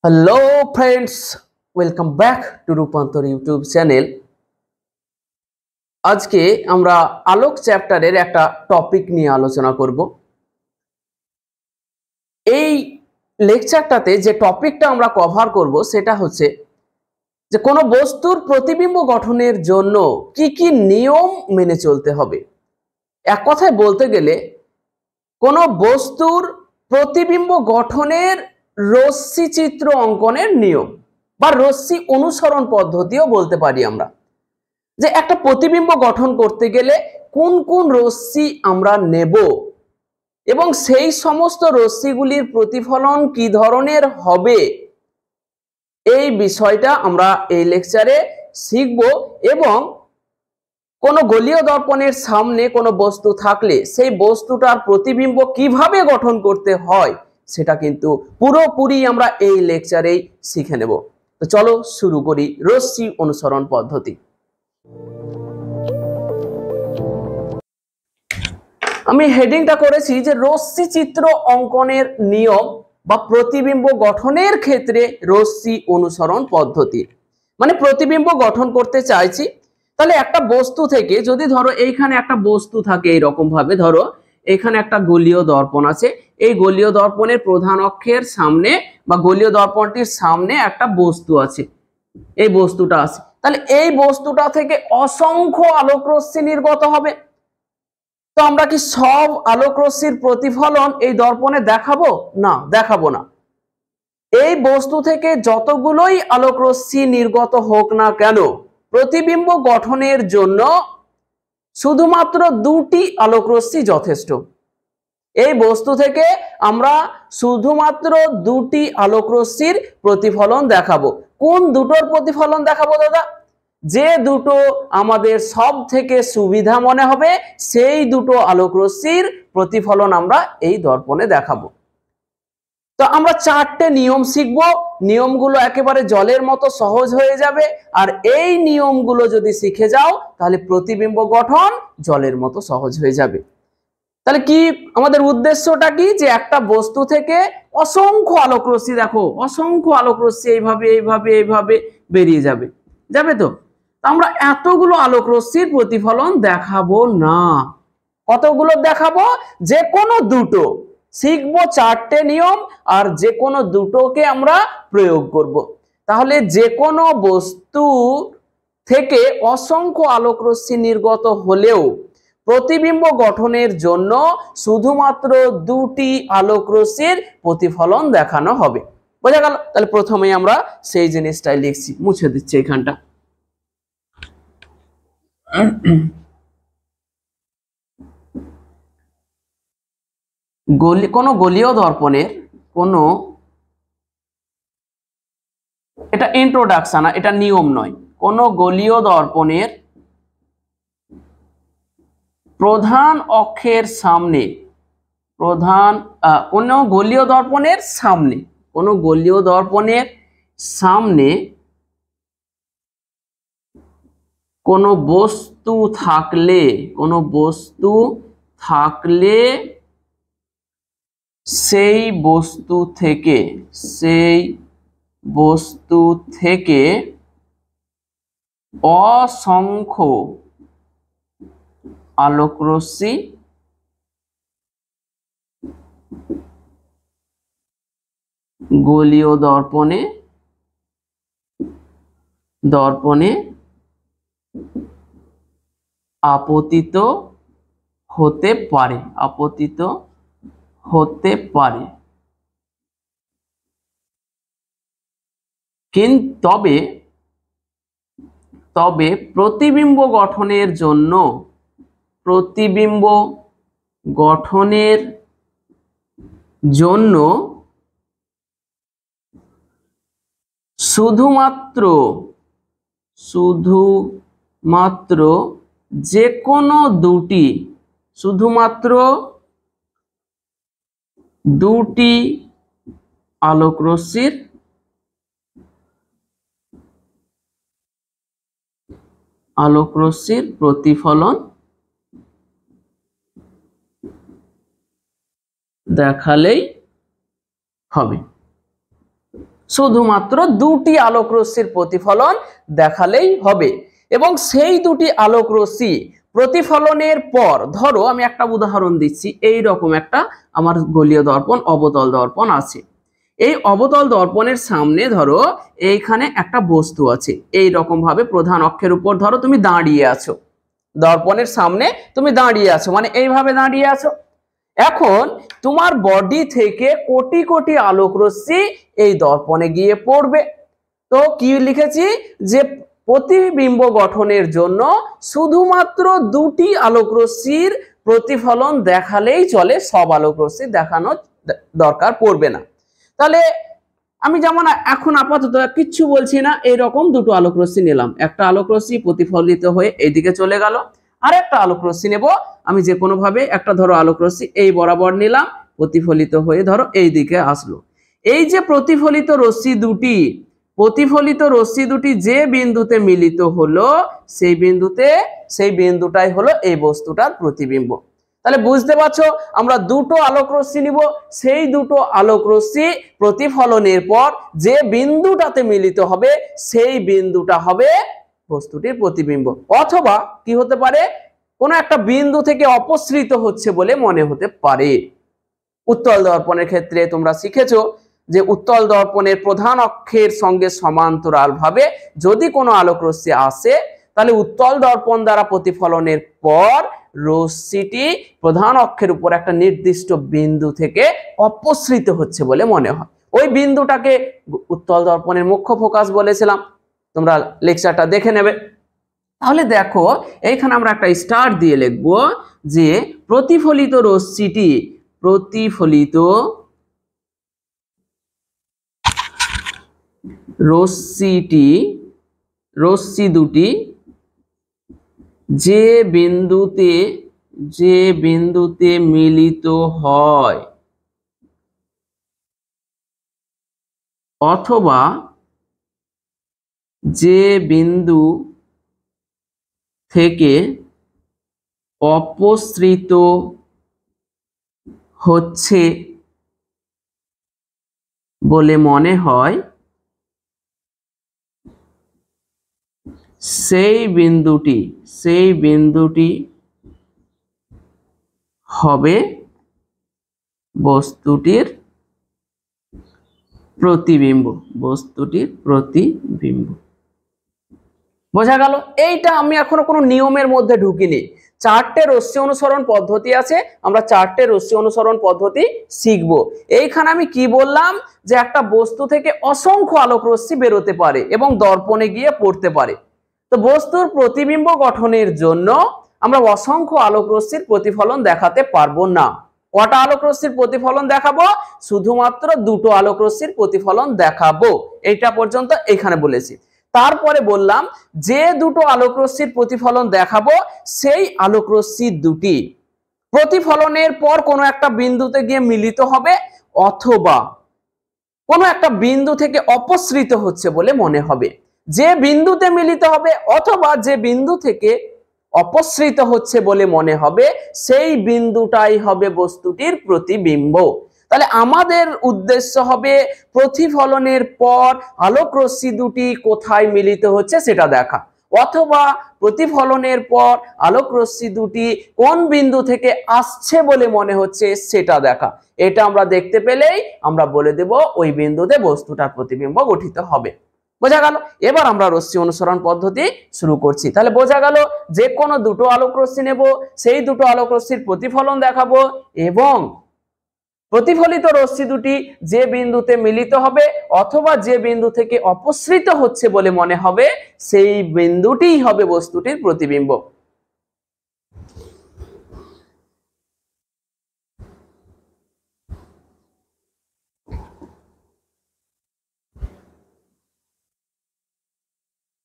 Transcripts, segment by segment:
Hello friends, welcome back to রূপান্তর YouTube channel. আজকে আমরা আলোক চ্যাপ্টারের একটা টপিক নিয়ে আলোচনা করব। এই লেকচারটাতে যে টপিকটা আমরা কভার করব সেটা হচ্ছে যে কোনো বস্তুর প্রতিবিম্ব গঠনের জন্য কি কি নিয়ম মেনে চলতে হবে। এক কথায় বলতে গেলে কোনো বস্তুর প্রতিবিম্ব গঠনের রশ্মি চিত্র অঙ্কনের নিয়ম বা রশ্মি অনুসরণ পদ্ধতিও বলতে পারি আমরা। যে একটা প্রতিবিম্ব গঠন করতে গেলে কোন কোন রশ্মি আমরা নেব এবং সেই সমস্ত রশ্মিগুলির প্রতিফলন কি ধরনের হবে, এই বিষয়টা আমরা এই লেকচারে শিখব। এবং কোনো গলীয় দর্পণের সামনে কোনো বস্তু থাকলে সেই বস্তুটার প্রতিবিম্ব কিভাবে গঠন করতে হয় সেটা কিন্তু পুরোপুরি আমরা এই লেকচারেই শিখে নেব। তো চলো শুরু করি রশ্মি অনুসরণ পদ্ধতি। আমি হেডিংটা করেছি যে রশ্মি চিত্র অঙ্কনের নিয়ম বা প্রতিবিম্ব গঠনের ক্ষেত্রে রশ্মি অনুসরণ পদ্ধতি। মানে প্রতিবিম্ব গঠন করতে চাইছি, তাহলে একটা বস্তু থেকে যদি ধরো এইখানে একটা বস্তু থাকে, এইরকম ভাবে ধরো এখানে একটা গলীয় দর্পণ আছে, এই গলীয় দর্পণের প্রধান অক্ষের সামনে বা গলীয় দর্পণটির সামনে একটা বস্তু আছে, এই বস্তুটা আছে, তাহলে এই বস্তুটা থেকে অসংখ্য আলোক রশ্মি নির্গত হবে। তো আমরা কি সব আলোক রশ্মির প্রতিফলন এই দর্পণে দেখাবো? না, দেখাবো না। এই বস্তু থেকে যতগুলোই আলোক রশ্মি নির্গত হোক না কেন, প্রতিবিম্ব গঠনের জন্য শুধুমাত্র দুটি আলোক রশ্মি যথেষ্ট। এই বস্তু থেকে আমরা শুধুমাত্র দুটি আলোক রশ্মির প্রতিফলন দেখাবো। কোন দুটোর প্রতিফলন দেখাবো দাদা? যে দুটো আমাদের সব থেকে সুবিধা মনে হবে সেই দুটো আলোক রশ্মির প্রতিফলন আমরা এই দর্পণে দেখাবো। তো আমরা চারটে নিয়ম শিখব। নিয়মগুলো একেবারে জলের মতো সহজ হয়ে যাবে, আর এই নিয়মগুলো যদি শিখে যাও তাহলে প্রতিবিম্ব গঠন জলের মতো সহজ হয়ে যাবে। তাহলে কি আমাদের উদ্দেশ্যটা কি? যে একটা বস্তু থেকে অসংখ্য আলোক রশ্মি, দেখো অসংখ্য আলোক রশ্মি এইভাবে এইভাবে এইভাবে বেরিয়ে যাবে, যাবে তো আমরা এতগুলো আলোক রশ্মির প্রতিফলন দেখাবো না। কতগুলো দেখাবো? যে কোনো দুটো। শিখবো চারটে নিয়ম, আর যে কোনো দুটোকে আমরা প্রয়োগ করব। তাহলে যে কোনো বস্তু থেকে অসংখ্য আলোক রশ্মি নির্গত হলেও প্রতিবিম্ব গঠনের জন্য শুধুমাত্র দুটি আলোক রশ্মির প্রতিফলন দেখানো হবে। বোঝা গেল? তাহলে প্রথমেই আমরা সেই জিনিসটাই লিখছি, মুছে দিচ্ছি এখানটা। কোন গলীয় দর্পণের কোনো, এটা ইন্ট্রোডাকশন, এটা নিয়ম নয়, কোন গলীয় দর্পণের প্রধান অক্ষের সামনে, কোন গলীয় দর্পণের সামনে, কোন গলীয় দর্পণের সামনে কোন বস্তু থাকলে, কোন বস্তু থাকলে সেই বস্তু থেকে অসংখ্য আলোক রশ্মি গলীয় দর্পণে আপতিত হতে পারে, আপতিত হতে পারে। কিন্তু তবে প্রতিবিম্ব গঠনের জন্য শুধুমাত্র যে কোনো দুটি আলোক রশ্মির প্রতিফলন দেখালেই হবে। শুধুমাত্র দুটি আলোক রশ্মির প্রতিফলন দেখালেই হবে। এবং সেই দুটি আলোক রশ্মি প্রতিফলনের পর, ধরো আমি একটা উদাহরণ দিচ্ছি, এই রকম একটা আমার গোলীয় দর্পণ অবতল দর্পণ আছে। এই অবতল দর্পণের সামনে ধরো এইখানে একটা বস্তু আছে, এই রকম ভাবে প্রধান অক্ষের উপর ধরো তুমি দাঁড়িয়ে আছো, দর্পণের সামনে তুমি দাঁড়িয়ে আছো, মানে এইভাবে দাঁড়িয়ে আছো। এখন তোমার বডি থেকে কোটি কোটি আলোক রশ্মি এই দর্পণে গিয়ে পড়বে। তো কি লিখেছি যে প্রতিবিম্ব গঠনের জন্য শুধুমাত্র দুটি আলোক রশ্মির প্রতিফলন দেখালেই চলে, সব আলোক রশ্মি দেখানোর দরকার পড়বে না। তাহলে আমি যেমন এখন আপাতত কিচ্ছু বলছি না, এইরকম দুটো আলোক রশ্মি নিলাম, একটা আলোক রশ্মি প্রতিফলিত হয়ে এইদিকে চলে গেল, আর একটা আলোক রশ্মি নেব আমি যে কোনো ভাবে, একটা ধরো আলোক রশ্মি এই বরাবর নিলাম, প্রতিফলিত হয়ে ধরো এই দিকে আসলো। এই যে প্রতিফলিত রশ্মি দুটি যে বিন্দুতে মিলিত হলো, সেই বিন্দুটাই হলো এই বস্তুটার প্রতিবিম্ব। তাহলে বুঝতে পারছো, আমরা দুটো আলোক রশ্মি নিব, সেই দুটো আলোক রশ্মি প্রতিফলনের পর যে বিন্দুটাতে মিলিত হবে সেই বিন্দুটা হবে বস্তুটির প্রতিবিম্ব। অথবা কি হতে পারে, কোনো একটা বিন্দু থেকে অপসৃত হচ্ছে বলে মনে হতে পারে। উত্তল দর্পণের ক্ষেত্রে তোমরা শিখেছো যে উত্তল দর্পণের প্রধান অক্ষের সঙ্গে সমান্তরাল ভাবে যদি কোনো আলোক রশ্মি আসে, তাহলে উত্তল দর্পণ দ্বারা প্রতিফলনের পর রশ্মিটি প্রধান অক্ষের উপর একটা নির্দিষ্ট বিন্দু থেকে অপসৃত হচ্ছে বলে মনে হয়। ওই বিন্দুটাকে উত্তল দর্পণের মুখ্য ফোকাস বলেছিলাম, তোমরা লেকচারটা দেখে নেবে। তাহলে দেখো এইখানে আমরা একটা স্টার দিয়ে লিখবো যে প্রতিফলিত রশ্মি দুটি যে বিন্দুতে মিলিত হয় অথবা যে বিন্দু থেকে অপসৃত হচ্ছে বলে মনে হয়, সেই বিন্দুটি হবে বস্তুটির প্রতিবিম্ব। বোঝা গেল? এইটা আমি এখনো কোনো নিয়মের মধ্যে ঢুকিনি, চারটে রশ্মি অনুসরণ পদ্ধতি আছে, আমরা চারটে রশ্মি অনুসরণ পদ্ধতি শিখবো। এইখানে আমি কি বললাম যে একটা বস্তু থেকে অসংখ্য আলোক রশ্মি বেরোতে পারে এবং দর্পণে গিয়ে পড়তে পারে। তো বস্তুর প্রতিবিম্ব গঠনের জন্য আমরা অসংখ্য আলোক রশ্মির প্রতিফলন দেখাতে পারবো না। কটা আলোক রশ্মির প্রতিফলন দেখাবো? শুধুমাত্র দুটো আলোক রশ্মির প্রতিফলন দেখাবো, এইটা পর্যন্ত এখানে বলেছি। তারপরে বললাম যে দুটো আলোক রশ্মির প্রতিফলন দেখাবো সেই আলোক রশ্মি দুটি প্রতিফলনের পর কোনো একটা বিন্দুতে গিয়ে মিলিত হবে অথবা কোনো একটা বিন্দু থেকে অপসৃত হচ্ছে বলে মনে হবে। যে বিন্দুতে মিলিত হবে অথবা যে বিন্দু থেকে অপসৃত হচ্ছে বলে মনে হবে সেই বিন্দুটাই হবে বস্তুটির প্রতিবিম্ব। তাহলে আমাদের উদ্দেশ্য হবে প্রতিফলনের পর আলোক রশ্মি দুটি কোথায় মিলিত হচ্ছে সেটা দেখা, অথবা প্রতিফলনের পর আলোক রশ্মি দুটি কোন বিন্দু থেকে আসছে বলে মনে হচ্ছে সেটা দেখা। এটা আমরা দেখতে পেলেই আমরা বলে দেব ওই বিন্দুতে বস্তুটার প্রতিবিম্ব গঠিত হবে। বোঝা গেল? এবার আমরা রশ্মি অনুসরণ পদ্ধতি শুরু করছি। তাহলে বোঝা গেল যে কোনো দুটো আলোক রশ্মি নেব, সেই দুটো আলোক রশ্মির প্রতিফলন দেখাবো এবং প্রতিফলিত রশ্মি দুটি যে বিন্দুতে মিলিত হবে অথবা যে বিন্দু থেকে অপসৃত হচ্ছে বলে মনে হবে সেই বিন্দুটিই হবে বস্তুটির প্রতিবিম্ব।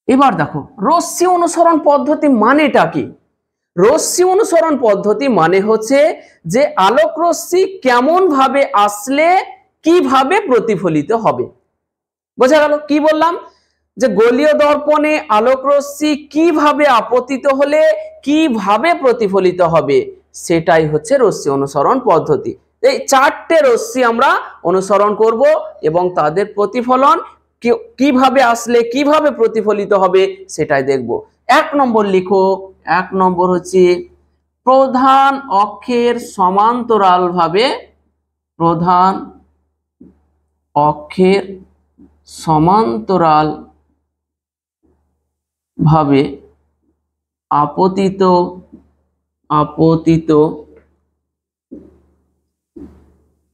এবার দেখো রশ্মি অনুসরণ পদ্ধতি মানেটা কি? রশ্মি অনুসরণ পদ্ধতি মানে হচ্ছে যে আলোক রশ্মি কেমন ভাবে আসলে কিভাবে প্রতিফলিত হবে। বোঝা গেল? কি বললাম যে গোলীয় দর্পণে আলোক রশ্মি কিভাবে আপতিত হলে কিভাবে প্রতিফলিত হবে, সেটাই হচ্ছে রশ্মি অনুসরণ পদ্ধতি। এই চারটে রশ্মি আমরা অনুসরণ করব এবং তাদের প্রতিফলন কিভাবে আসলে কিভাবে প্রতিফলিত হবে সেটাই দেখব। 1 নম্বর লিখো। 1 নম্বর হচ্ছে প্রধান অক্ষের সমান্তরালভাবে, প্রধান অক্ষের সমান্তরাল ভাবে আপতিত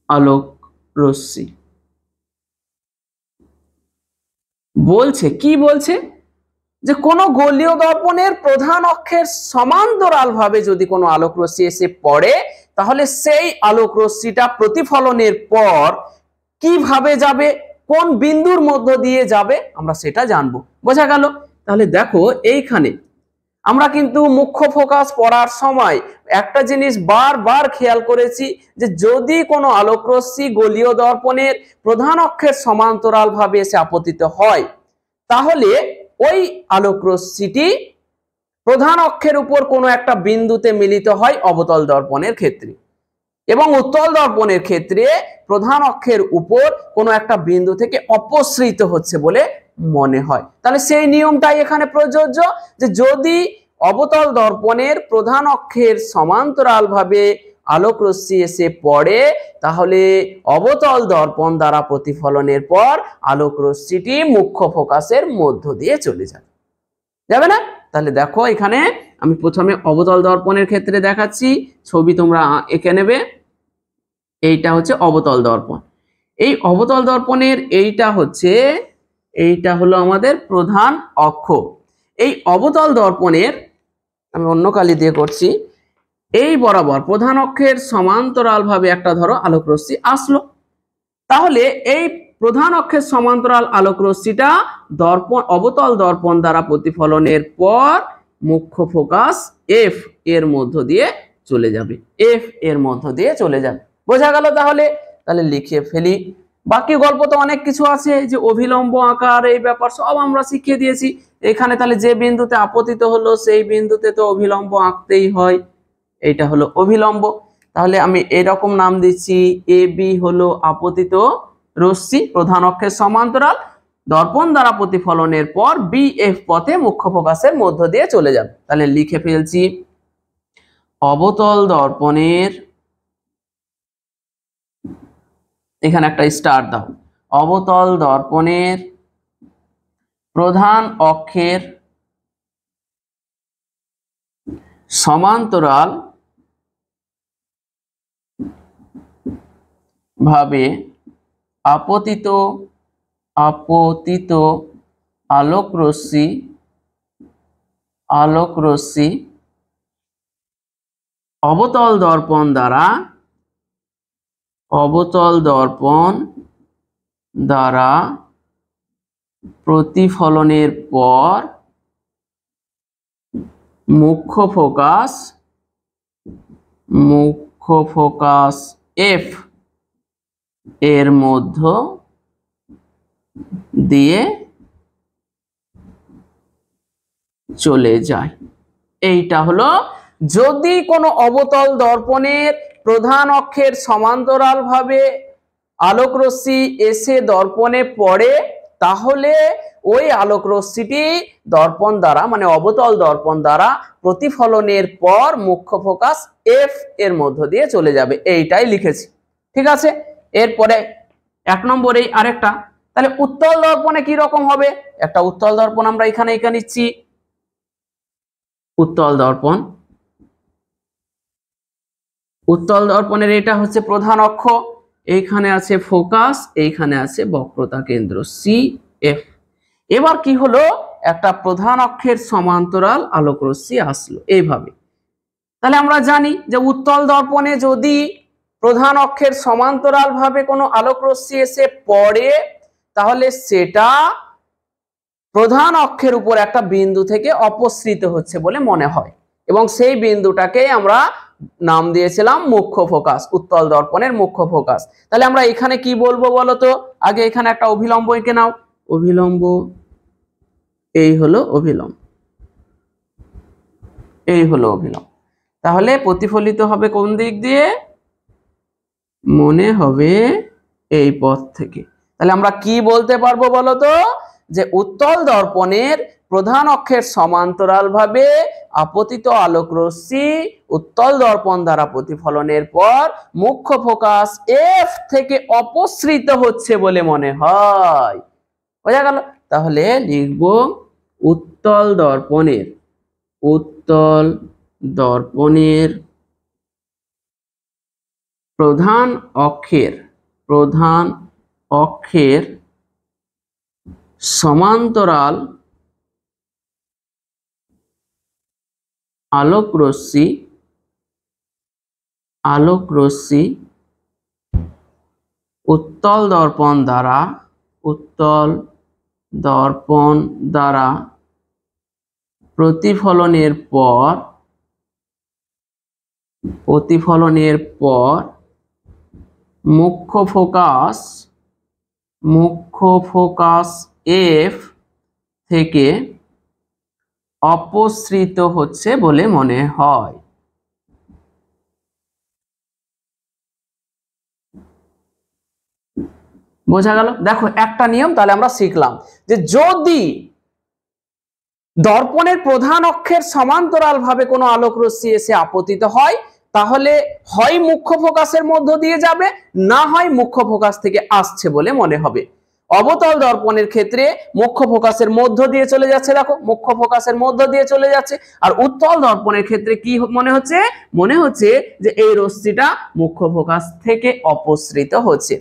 আলোক রশ্মি। বলছে কি বলছে যে কোনো গোলীয় দর্পণের প্রধান অক্ষের সমান্তরাল ভাবে যদি কোনো আলোক রশ্মি এসে পড়ে তাহলে সেই আলোক রশ্মিটা প্রতিফলনের পর কিভাবে যাবে, কোন বিন্দুর মধ্য দিয়ে যাবে আমরা সেটা জানবো। বোঝা গেল? তাহলে দেখো এইখানে আমরা কিন্তু মুখ্য ফোকাস পড়ার সময় একটা জিনিস বারবার খেয়াল করেছি যে যদি কোনো আলোক রশ্মি গোলীয় দর্পণের প্রধান অক্ষের সমান্তরাল ভাবে এসে আপতিত হয় তাহলে ওই আলোক রশ্মিটি প্রধান অক্ষের উপর কোনো একটা বিন্দুতে মিলিত হয় অবতল দর্পণের ক্ষেত্রে, এবং উত্তল দর্পণের ক্ষেত্রে প্রধান অক্ষের উপর কোনো একটা বিন্দু থেকে অপসৃত হচ্ছে বলে মনে হয়। তাহলে সেই নিয়মটাই এখানে প্রযোজ্য যে যদি অবতল দর্পণের প্রধান অক্ষের সমান্তরাল ভাবে আলোক রশ্মি এসে পড়ে তাহলে অবতল দর্পণ দ্বারা প্রতিফলনের পর আলোক রশ্মিটি মুখ্য ফোকাসের মধ্য দিয়ে চলে যাবে না? তাহলে দেখো এখানে আমি প্রথমে অবতল দর্পণের ক্ষেত্রে দেখাচ্ছি, ছবি তোমরা এঁকে নেবে। এইটা হচ্ছে অবতল দর্পণ। এই অবতল দর্পণের এইটা হলো আমাদের প্রধান অক্ষ। এই অবতল দর্পণের আমি অন্য কালি দিয়ে করছি, এই বরাবর প্রধান অক্ষের সমান্তরাল ভাবে একটা ধরো আলোক রশ্মি আসলো, তাহলে এই প্রধান অক্ষের সমান্তরাল আলোক রশ্মিটা অবতল দর্পণ দ্বারা প্রতিফলনের পর মুখ্য ফোকাস এফ এর মধ্য দিয়ে চলে যাবে, এফ এর মধ্য দিয়ে চলে যাবে। বোঝা গেল? তাহলে লিখে ফেলি। বাকি গল্প তো অনেক কিছু আছে, যে অভিলম্ব আকার এই ব্যাপার সব আমরা শিখিয়ে দিয়েছি। এখানে তাহলে যে বিন্দুতে আপতিত হলো সেই বিন্দুতে তো অভিলম্ব আঁকতেই হয়, এইটা হলো অভিলম্ব। তাহলে আমি এরকম নাম দিচ্ছি, এ বি হলো আপতিত রশ্মি প্রধান অক্ষের সমান্তরাল, দর্পণ দ্বারা প্রতিফলনের পর বি এফ পথে মুখ্য ফোকাসের মধ্য দিয়ে চলে যাবে। তাহলে লিখে ফেলছি, অবতল দর্পণের, এখানে একটা স্টার দাও, অবতল দর্পণের প্রধান অক্ষের সমান্তরাল ভাবে আপতিত আলোক রশ্মি অবতল দর্পণ দ্বারা প্রতিফলনের পর মুখ্য ফোকাস এফ এর মধ্য দিয়ে চলে যায়। এইটা হলো যদি কোনো অবতল দর্পণের প্রধান অক্ষের সমান্তরাল ভাবে আলোক রশ্মি এসে দর্পণে পড়ে তাহলে ওই আলোক রশ্মিটি দর্পণ দ্বারা মানে অবতল দর্পণ দ্বারা প্রতিফলনের পর মুখ্য ফোকাস এফ এর মধ্য দিয়ে চলে যাবে। এইটাই লিখেছি, ঠিক আছে। এরপরে 1 নম্বরেই আরেকটা, তাহলে উত্তল দর্পণে কি রকম হবে? একটা উত্তল দর্পণ আমরা এখানে নিচ্ছি, উত্তল দর্পণের এটা হচ্ছে প্রধান অক্ষ, এইখানে আছে ফোকাস, এইখানে আছে বক্রতা কেন্দ্র সি এফ। এবার কি হলো, একটা প্রধান অক্ষের সমান্তরাল আলোক রশ্মি আসলো এইভাবে। তাহলে আমরা জানি যে উত্তল দর্পণে যদি প্রধান অক্ষের সমান্তরাল ভাবে কোনো আলোক রশ্মি এসে পড়ে তাহলে সেটা প্রধান অক্ষের উপর একটা বিন্দু থেকে অপসৃত হচ্ছে বলে মনে হয়, এবং সেই বিন্দুটাকে আমরা নাম দিয়েছিলাম মুখ্য ফোকাস, উত্তল দর্পণের মুখ্য ফোকাস। তাহলে আমরা এখানে কি বলবো বলতো? আগে এখানে একটা অভিলম্ব এঁকে নাও, অভিলম্ব, এই হলো অভিলম্ব, এই হলো অভিলম্ব। তাহলে প্রতিফলিত হবে কোন দিক দিয়ে? মনে হবে এই পথ থেকে। তাহলে আমরা কি বলতে পারবো বলতো, যে উত্তল দর্পণের প্রধান অক্ষের সমান্তরালভাবে আপতিত আলোক রশ্মি উত্তল দর্পণ দ্বারা প্রতিফলনের পর মুখ্য ফোকাস এফ থেকে অপসৃত হচ্ছে বলে মনে হয়। বোঝা গেল? তাহলে লিখব উত্তল দর্পণের প্রধান অক্ষের সমান্তরাল আলোক রশ্মি উত্তল দর্পণ দ্বারা প্রতিফলনের পর মুখ্য ফোকাস এফ থেকে অপসৃত হচ্ছে বলে মনে হয়। বোঝা গেল? দেখো একটা নিয়ম তাহলে আমরা শিখলাম, যে যদি দর্পণের প্রধান অক্ষের সমান্তরাল ভাবে কোনো আলোক রশ্মি এসে আপতিত হয়, তাহলে হয় মুখ্য ফোকাসের মধ্য দিয়ে যাবে, না হয় মুখ্য ফোকাস থেকে আসছে বলে মনে হবে। অবতল দর্পণের ক্ষেত্রে মুখ্য ফোকাসের মধ্য দিয়ে চলে যাচ্ছে, দেখো মুখ্য ফোকাসের মধ্য দিয়ে চলে যাচ্ছে। আর উত্তল দর্পণের ক্ষেত্রে কি মনে হচ্ছে যে এই রশ্মিটা মুখ্য ফোকাস থেকে অপসৃত হচ্ছে।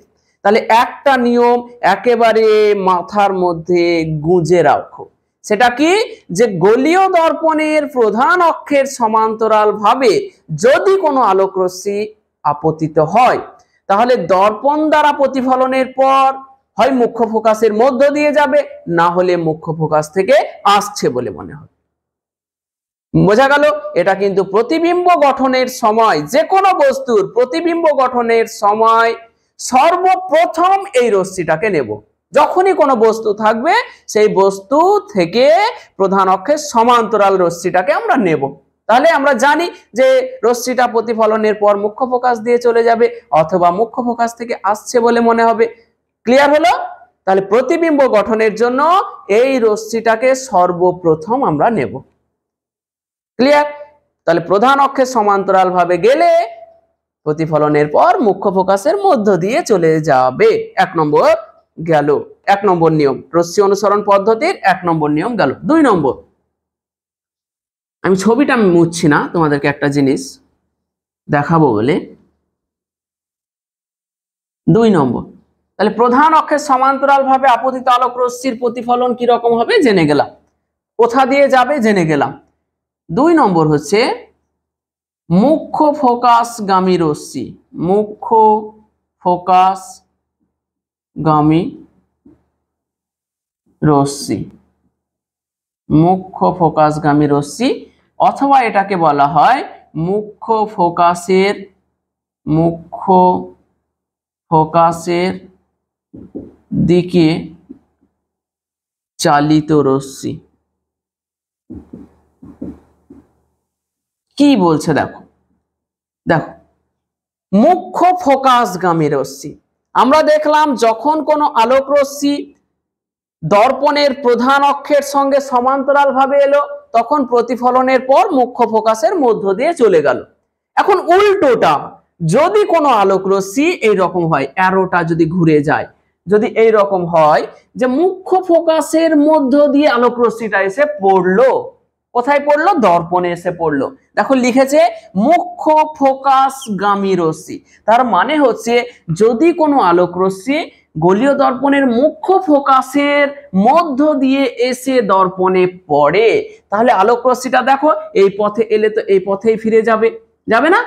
তাহলে একটা নিয়ম একেবারে মাথার মধ্যে গুঁজে রাখো, সেটা কি, যে গোলীয় দর্পণের প্রধান অক্ষের সমান্তরাল ভাবে যদি কোনো আলোক রশ্মি আপতিত হয়, তাহলে দর্পণ দ্বারা প্রতিফলনের পর হয় মুখ্য ফোকাসের মধ্য দিয়ে যাবে, না হলে মুখ্য ফোকাস থেকে আসছে বলে মনে হয়। বোঝা গেল? এটা কিন্তু প্রতিবিম্ব গঠনের সময়, যে কোনো বস্তুর প্রতিবিম্ব গঠনের সময় সর্বপ্রথম এই রশ্মিটাকে নেব। যখনই কোনো বস্তু থাকবে সেই বস্তু থেকে প্রধান অক্ষের সমান্তরাল রশ্মিটাকে আমরা নেব। তাহলে আমরা জানি যে রশ্মিটা প্রতিফলনের পর মুখ্য ফোকাস দিয়ে চলে যাবে অথবা মুখ্য ফোকাস থেকে আসছে বলে মনে হবে। ক্লিয়ার হলো? তাহলে প্রতিবিম্ব গঠনের জন্য এই রশ্মিটাকে সর্বপ্রথম আমরা নেব। ক্লিয়ার? তাহলে প্রধান অক্ষের সমান্তরাল ভাবে গেলে প্রতিফলনের পর মুখ্য ফোকাসের মধ্য দিয়ে চলে যাবে। 1 নম্বর গেল, 1 নম্বর নিয়ম, রশ্মি অনুসরণ পদ্ধতির 1 নম্বর নিয়ম গেল। 2 নম্বর, আমি ছবিটা মুছছি না, তোমাদেরকে একটা জিনিস দেখাবো বলে। 2 নম্বর, তাহলে প্রধান অক্ষের সমান্তরাল ভাবে আপতিত আলোক রশ্মির প্রতিফলন কি রকম হবে জেনে গেলাম, কোথা দিয়ে যাবে জেনে গেলাম। 2 নম্বর হচ্ছে মুখ্য ফোকাসগামী রশ্মি, মুখ্য ফোকাসগামী রশ্মি অথবা এটাকে বলা হয় মুখ্য ফোকাসের দিকে চালিত রশ্মি। কি বলছে দেখো, মুখ্য ফোকাসগামী রশ্মি, আমরা দেখলাম যখন কোনো আলোক রশ্মি দর্পণের প্রধান অক্ষের সঙ্গে সমান্তরাল ভাবে এলো, তখন প্রতিফলনের পর মুখ্য ফোকাসের মধ্য দিয়ে চলে গেল। এখন উল্টোটা, যদি কোনো আলোক রশ্মি এইরকম হয়, অ্যারোটা যদি ঘুরে যায়, যদি এইরকম হয় যে মুখ্য ফোকাসের মধ্য দিয়ে আলোক রশ্মিটা এসে পড়লো, কোথায় পড়লো, দর্পণে এসে পড়লো। দেখো লিখেছে মুখ্য ফোকাসগামী রশ্মি, তার মানে হচ্ছে যদি কোনো আলোক রশ্মি গোলীয় দর্পণের মুখ্য ফোকাসের মধ্য দিয়ে এসে দর্পণে পড়ে, তাহলে আলোক রশ্মিটা দেখো এই পথে এলে তো এই পথেই ফিরে যাবে না?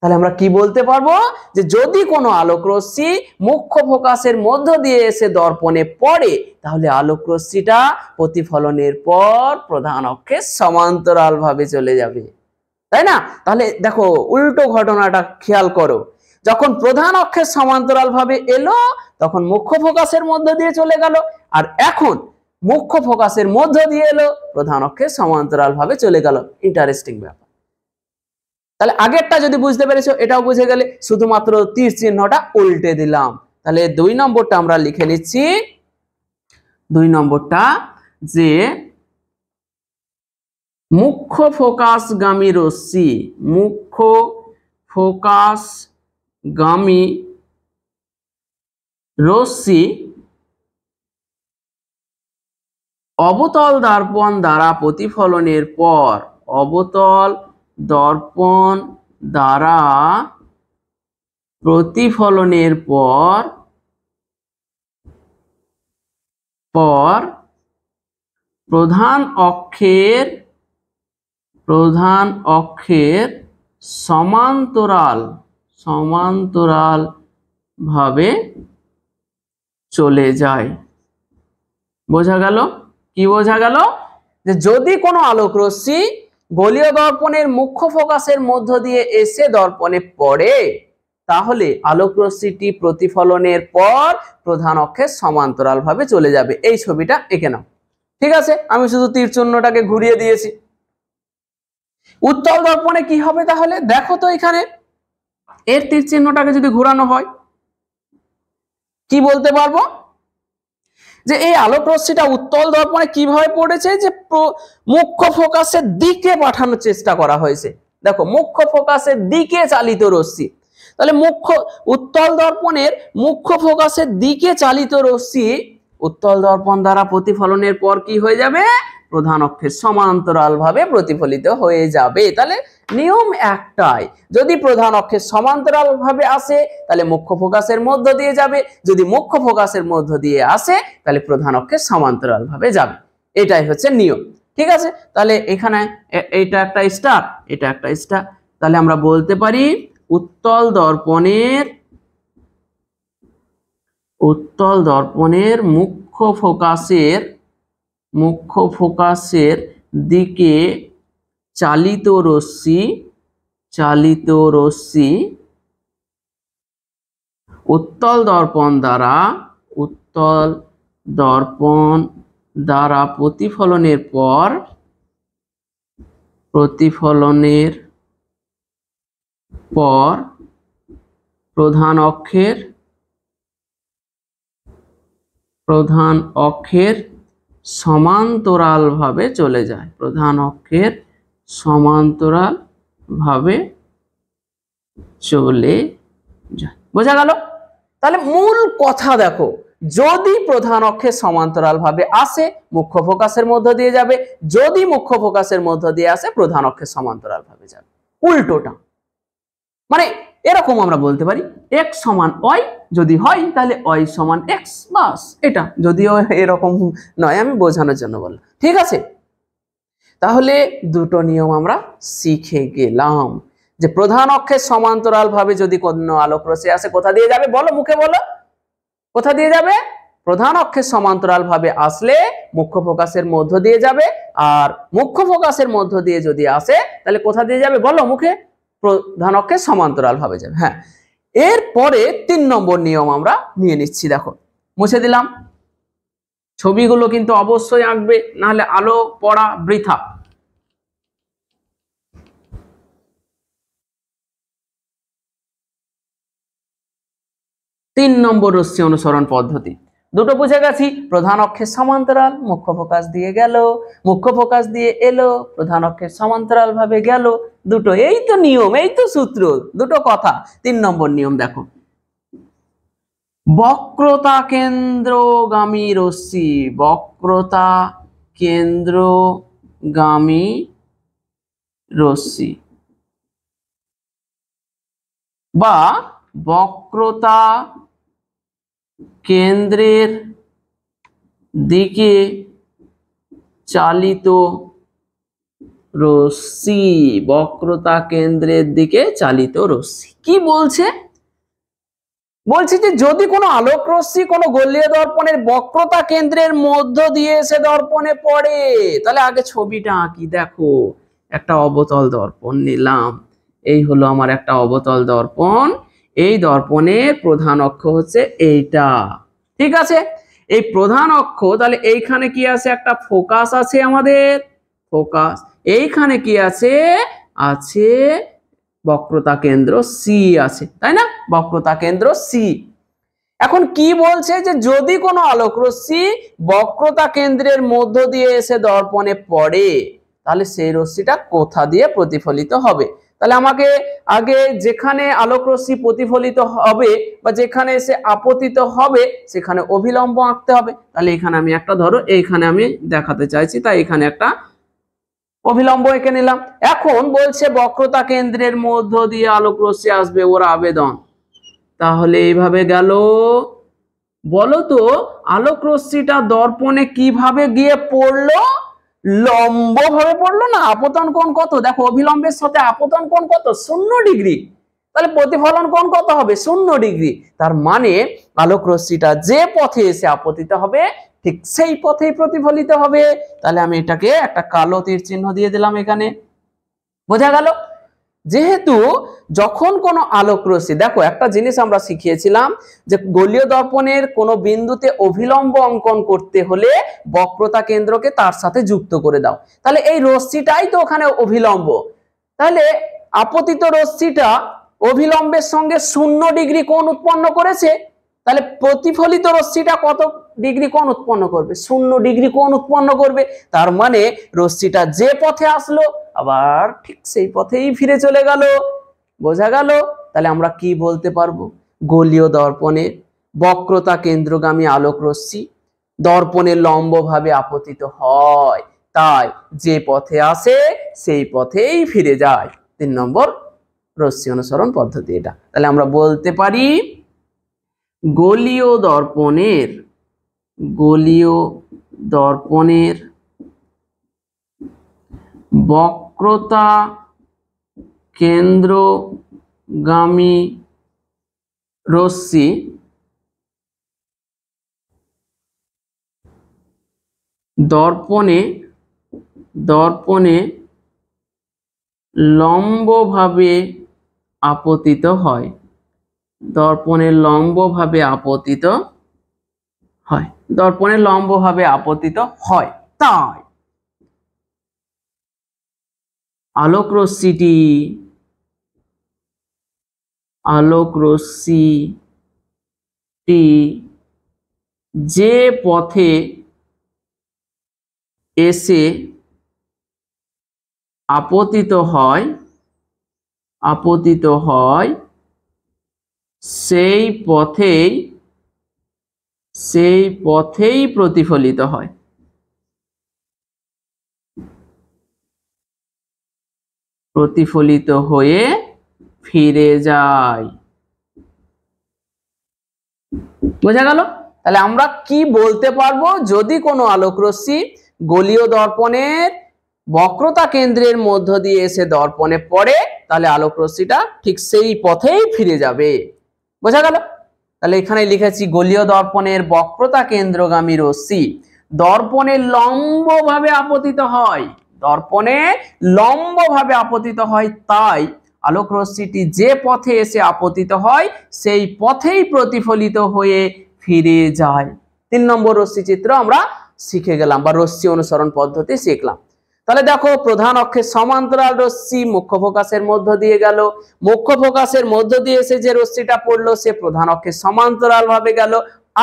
তাহলে আমরা কি বলতে পারবো, যে যদি কোনো আলোক রশ্মি মুখ্য ফোকাসের মধ্য দিয়ে এসে দর্পণে পড়ে, তাহলে আলোক রশ্মিটা প্রতিফলনের পর প্রধান অক্ষের সমান্তরাল ভাবে চলে যাবে, তাই না? তাহলে দেখো উল্টো ঘটনাটা খেয়াল করো, যখন প্রধান অক্ষের সমান্তরাল ভাবে এলো তখন মুখ্য ফোকাসের মধ্য দিয়ে চলে গেল, আর এখন মুখ্য ফোকাসের মধ্য দিয়ে এলো প্রধান অক্ষের সমান্তরাল ভাবে চলে গেল। ইন্টারেস্টিং ব্যাপার। তাহলে আগেরটা যদি বুঝতে পেরেছো, এটাও বুঝে গেলে, শুধুমাত্র তীর চিহ্নটা উল্টে দিলাম। তাহলে 2 নম্বরটা আমরা লিখে নিচ্ছি। 2 নম্বরটা যে মুখ্য ফোকাসগামী রশ্মি, মুখ্য ফোকাসগামী রশ্মি অবতল দর্পণ দ্বারা প্রতিফলনের পর, অবতল দর্পণ দ্বারা প্রতিফলনের পর প্রধান অক্ষের সমান্তরাল ভাবে চলে যায়। বোঝা গেল? কি বোঝা গেল? যে যদি কোনো আলোক রশ্মি গোলীয় দর্পণের মুখ্য ফোকাসের মধ্য দিয়ে এসে দর্পণে পড়ে, তাহলে আলোক রশ্মিটি প্রতিফলনের পর প্রধান অক্ষের সমান্তরাল ভাবে চলে যাবে। এই ছবিটা এঁকে নাও। ঠিক আছে, আমি শুধু তীর চিহ্নটাকে ঘুরিয়ে দিয়েছি। উত্তল দর্পণে কি হবে তাহলে? দেখো তো এখানে এর তীর চিহ্নটাকে যদি ঘোরানো হয়, কি বলতে পারবো? যে এই আলোক রশ্মিটা উত্তল দর্পণে কিভাবে পড়েছে, যে মুখ্য ফোকাসের দিকে পাঠানোর চেষ্টা করা হয়েছে। দেখো, মুখ্য ফোকাসের দিকে চালিত রশ্মি, তাহলে উত্তল দর্পণের মুখ্য ফোকাসের দিকে চালিত রশ্মি উত্তল দর্পণ দ্বারা প্রতিফলনের পর কি হয়ে যাবে? প্রধান অক্ষের সমান্তরাল ভাবে প্রতিফলিত হয়ে যাবে। তাহলে নিয়ম একটাই, যদি প্রধান অক্ষের সমান্তরাল ভাবে আসে তাহলে মুখ্য ফোকাসের মধ্য দিয়ে যাবে, যদি মুখ্য ফোকাসের মধ্য দিয়ে আসে তাহলে প্রধান অক্ষের সমান্তরাল ভাবে যাবে। এটাই হচ্ছে নিয়ম। ঠিক আছে, তাহলে এখানে এটা একটা স্টার, এটা একটা স্টার। তাহলে আমরা বলতে পারি উত্তল দর্পণের মুখ্য ফোকাসের দিকে চালিত রশ্মি উত্তল দর্পণ দ্বারা প্রতিফলনের পর প্রধান অক্ষের সমান্তরাল ভাবে চলে যায়। প্রধান অক্ষের সমান্তরাল ভাবে চলে যায়। বোঝা গেল? তাহলে মূল কথা দেখো, যদি প্রধান অক্ষের সমান্তরাল ভাবে আসে মুখ্য ফোকাসের মধ্য দিয়ে যাবে, যদি মুখ্য ফোকাসের মধ্য দিয়ে আসে প্রধান অক্ষের সমান্তরাল ভাবে যাবে। উল্টোটা মানে এরকম আমরা বলতে পারি x সমান y, যদি হয় তাহলে y সমান x, বাস। এটা যদিও এরকম নয়, আমি বোঝানোর জন্য বললাম। ঠিক আছে, তাহলে দুটো নিয়ম আমরা শিখে গেলাম। যে প্রধান অক্ষের সমান্তরাল ভাবে যদি কোনো আলোক রশ্মি আসে কোথা দিয়ে যাবে? বলো, মুখে বলো, কোথা দিয়ে যাবে? প্রধান অক্ষের সমান্তরাল ভাবে আসলে মুখ্য ফোকাসের মধ্য দিয়ে যাবে, আর মুখ্য ফোকাসের মধ্য দিয়ে যদি আসে তাহলে কোথা দিয়ে যাবে? বলো মুখে। প্রধান অক্ষের সমান্তরাল ভাবে যাবে। হ্যাঁ, এরপরে 3 নম্বর নিয়ম আমরা নিয়ে নিচ্ছি। দেখো, মুছে দিলাম। ছবিগুলো কিন্তু অবশ্যই আঁকবে, নাহলে আলো পড়া বৃথা। তিন নম্বর রশ্মি অনুসরণ পদ্ধতি। দুটো বুঝে গেছি, প্রধান অক্ষের সমান্তরাল, মুখ্য ফোকাস দিয়ে গেল, মুখ্য ফোকাস দিয়ে এলো, প্রধান অক্ষের সমান্তরাল ভাবে গেল। দুটো, এই তো নিয়ম, এই তো সূত্র, দুটো কথা। 3 নম্বর নিয়ম দেখো, বক্রতা কেন্দ্রগামী রশ্মি, বক্রতা কেন্দ্রগামী রশ্মি বা বক্রতা কেন্দ্রের দিকে চালিত রশ্মি, বক্রতা কেন্দ্রের দিকে চালিত রশ্মি। কি বলছে? বলছি যে যদি কোনো আলোক রশ্মি কোনো গোলীয় দর্পণের বক্রতা কেন্দ্রের মধ্য দিয়ে এসে দর্পণে পড়ে, তাহলে আগে ছবিটা আঁকি। দেখো, একটা অবতল দর্পণ নিলাম, এই হলো আমার একটা অবতল দর্পণ। এই দর্পণের প্রধান অক্ষ হচ্ছে এইটা। ঠিক আছে, এই প্রধান অক্ষ, তাহলে এইখানে কি আছে? একটা ফোকাস আছে আমাদের, ফোকাস। এইখানে কি আছে? আছে বক্রতা কেন্দ্র সি আছে, তাই না? বক্রতা কেন্দ্র সি। এখন কি বলছে যে যদি কোনো আলোক রশ্মি বক্রতা কেন্দ্রের মধ্য দিয়ে এসে দর্পণে পড়ে তাহলে সেই রশ্মিটা কোথা দিয়ে প্রতিফলিত হবে। তাহলে আমাকে আগে যেখানে আলোক রশ্মি প্রতিফলিত হবে বা যেখানে এসে আপতিত হবে সেখানে অভিলম্ব আঁকতে হবে। তাহলে এখানে আমি একটা, ধরো এইখানে আমি দেখাতে চাইছি, তাই এখানে একটা অভিলম্ব এঁকে নিলাম। এখন বলছে বক্রতা কেন্দ্রের মধ্য দিয়ে আলোক রশ্মি আসবে, ওর আবেদন। তাহলে এইভাবে গেল। বলো তো আলোক রশ্মিটা দর্পণে কিভাবে গিয়ে পড়লো? লম্ব ভাবে পড়লো না? আপতন কোণ কত? দেখো অভিলম্বের সাথে আপতন কোণ কত? 0 ডিগ্রি। তাহলে প্রতিফলন কোণ কত হবে? 0 ডিগ্রি। তার মানে আলোক রশ্মিটা যে পথে এসে আপতিত হবে ঠিক সেই পথেই প্রতিফলিত হবে। তাহলে আমি এটাকে একটা কালো তীর চিহ্ন দিয়ে দিলাম এখানে। বোঝা গেল? যেহেতু যখন কোনো আলোক রশ্মি, দেখো একটা জিনিস আমরা শিখিয়েছিলাম যে গোলীয় দর্পণের কোনো বিন্দুতে অভিলম্ব অঙ্কন করতে হলে বক্রতা কেন্দ্রকে তার সাথে যুক্ত করে দাও। তাহলে এই রশ্মিটাই তো ওখানে অভিলম্ব। তাহলে আপতিত রশ্মিটা অভিলম্বের সঙ্গে 0 ডিগ্রি কোণ উৎপন্ন করেছে। তাহলে প্রতিফলিত রশ্মিটা কত ডিগ্রি কোণ উৎপন্ন করবে? 0 ডিগ্রি কোণ উৎপন্ন করবে। তার মানে রশ্মিটা যে পথে আসলো আবার ঠিক সেই পথেই ফিরে চলে গেল। বোঝা গেল? তাহলে আমরা কি বলতে পারবো? গোলীয় দর্পণে বক্রতা কেন্দ্রগামী আলোক রশ্মি দর্পণে লম্বভাবে আপতিত হয়, তাই যে পথে আসে সেই পথেই ফিরে যায়। 3 নম্বর রশ্মি অনুসরণ পদ্ধতি এটা। তাহলে আমরা বলতে পারি গোলীয় দর্পণের বক্রতা কেন্দ্রগামী রশ্মি দর্পণে লম্বভাবে আপতিত হয়। দর্পণে লম্বভাবে আপতিত হয়। তাই আলোক রশ্মিটি যে পথে এসে আপতিত হয় সেই পথেই প্রতিফলিত হয়। প্রতিফলিত হয়ে ফিরে যায়। বোঝা গেল? তাহলে আমরা কি বলতে পারবো? যদি কোনো আলোক রশ্মি গোলীয় দর্পণের বক্রতা কেন্দ্রের মধ্য দিয়ে এসে দর্পণে পড়ে তাহলে আলোক রশ্মিটা ঠিক সেই পথেই ফিরে যাবে। বোঝা গেল? তাহলে এখানে লিখেছি গোলীয় দর্পণের বক্রতা কেন্দ্রগামী রশ্মি দর্পণে লম্বভাবে আপতিত হয়। তাই আলোক রশ্মিটি যে পথে এসে আপতিত হয় সেই পথেই প্রতিফলিত হয়ে ফিরে যায়। 3 নম্বর রশ্মি চিত্র আমরা শিখে গেলাম বা রশ্মি অনুসরণ পদ্ধতি শিখলাম। তাহলে দেখো প্রধান অক্ষের সমান্তরাল রশ্মি মুখ্য ফোকাসের মধ্য দিয়ে গেল। মুখ্য ফোকাসের মধ্য দিয়ে এসে যে রশ্মিটা পড়লো সে প্রধান অক্ষের সমান্তরাল ভাবে গেল।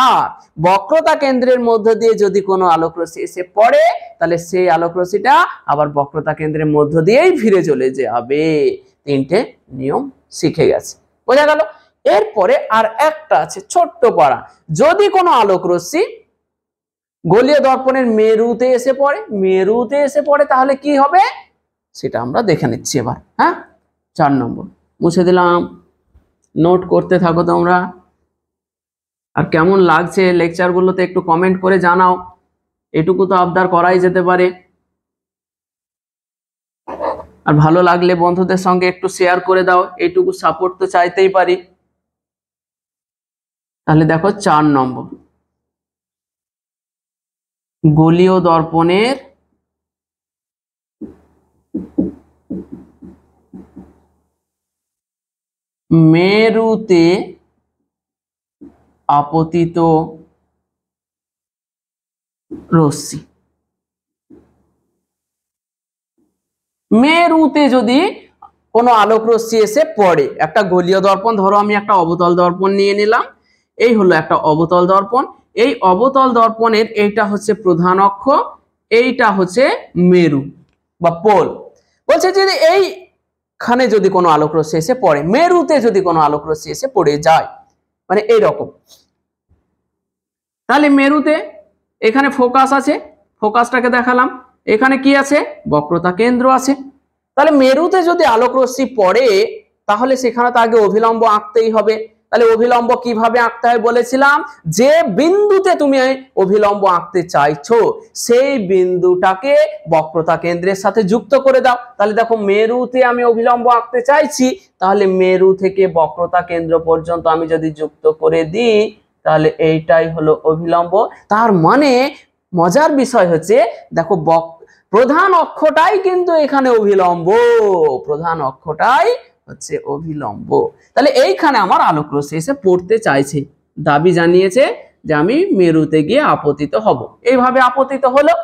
আর বক্রতা কেন্দ্রের মধ্য দিয়ে যদি কোনো আলোক রশ্মি এসে পড়ে তাহলে সেই আলোক রশ্মিটা আবার বক্রতা কেন্দ্রের মধ্য দিয়েই ফিরে চলে যাবে। 3টে নিয়ম শিখে গেছে। বোঝা গেল? এরপরে আর একটা আছে ছোট্ট পারা। যদি কোনো আলোক রশ্মি গোলীয় দর্পণের মেরুতে এসে পড়ে তাহলে কি হবে সেটা আমরা দেখে নিচ্ছি এবার। হ্যাঁ, 4 নম্বর মুছে দিলাম। নোট করতে থাকো তোমরা। আর কেমন লাগছে লেকচারগুলোতে একটু কমেন্ট করে জানাও। এটুকু তো আবদার করাই যেতে পারে। আর ভালো লাগলে বন্ধুদের সঙ্গে একটু শেয়ার করে দাও, এইটুকু সাপোর্ট তো চাইতেই পারি। তাহলে দেখো 4 নম্বর গোলীয় দর্পণের মেরুতে আপতিত রশ্মি। মেরুতে যদি কোনো আলোক রশ্মি এসে পড়ে, একটা গোলীয় দর্পণ, ধরো আমি একটা অবতল দর্পণ নিয়ে নিলাম, এই হলো একটা অবতল দর্পণ। এই অবতল দর্পণের এইটা হচ্ছে প্রধান অক্ষ, এইটা হচ্ছে মেরু বা পোল। বলছে যদি এইখানে যদি কোনো আলোক রশ্মি এসে পড়ে, মেরুতে যদি কোনো আলোক রশ্মি এসে পড়ে যায়, মানে এইরকম, তাহলে মেরুতে এখানে ফোকাস আছে, ফোকাসটাকে দেখালাম, এখানে কি আছে, বক্রতা কেন্দ্র আছে। তাহলে মেরুতে যদি আলোক রশ্মি পড়ে তাহলে সেখানে তো আগে অভিলম্ব আঁকতেই হবে। তাহলে অভিলম্ব কিভাবে আঁকতে হয় বলেছিলাম, যে বিন্দুতে তুমি অভিলম্ব আঁকতে চাইছো সেই বিন্দুটাকে বক্রতা কেন্দ্রের সাথে যুক্ত করে দাও। তাহলে দেখো মেরুতে আমি অভিলম্ব আঁকতে চাইছি, তাহলে মেরু থেকে বক্রতা কেন্দ্র পর্যন্ত আমি যদি যুক্ত করে দিই তাহলে এইটাই হলো অভিলম্ব। তার মানে মজার বিষয় হচ্ছে দেখো প্রধান অক্ষটাই কিন্তু এখানে অভিলম্ব, প্রধান অক্ষটাই হচ্ছে অভিলম্ব। তাহলে এইখানে আমার আলোক রশ্মি এসে পড়তে চাইছে, দাবি জানিয়েছে যে আমি মেরুতে গিয়ে আপতিত হব, এইভাবে আপতিত হলো।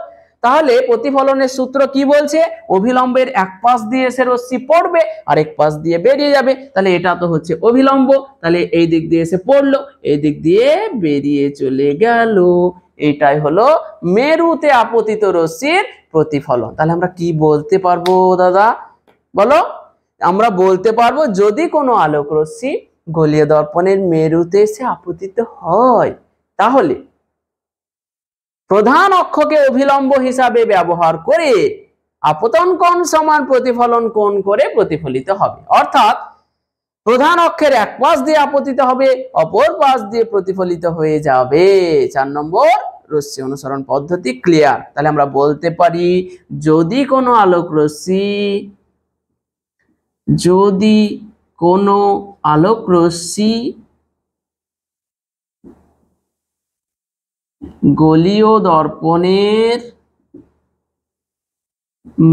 তাহলে প্রতিফলনের সূত্র কি বলছে, অভিলম্বের এক পাশ দিয়ে এসে রশ্মি পড়বে আর এক পাশ দিয়ে বেরিয়ে যাবে, তাহলে এটা তো হচ্ছে অভিলম্ব। তাহলে এই দিক দিয়ে এসে পড়লো, এই দিক দিয়ে বেরিয়ে চলে গেল, এটাই হলো মেরুতে আপতিত রশ্মির প্রতিফলন। তাহলে আমরা কি বলতে পারবো দাদা, বলো? আমরা বলতে পারবো যদি কোনো আলোক রশ্মি গোলীয় দর্পণের মেরুতে এসে আপতিত হয় তাহলে প্রধান অক্ষকে অভিলম্ব হিসাবে ব্যবহার করে আপতন কোণ সমান প্রতিফলন কোণ করে প্রতিফলিত হবে। অর্থাৎ প্রধান অক্ষের এক পাশ দিয়ে আপতিত হবে, অপর পাশ দিয়ে প্রতিফলিত হয়ে যাবে। 4 নম্বর রশ্মি অনুসরণ পদ্ধতি ক্লিয়ার। তাহলে আমরা বলতে পারি যদি কোনো আলোক রশ্মি গোলীয় দর্পণের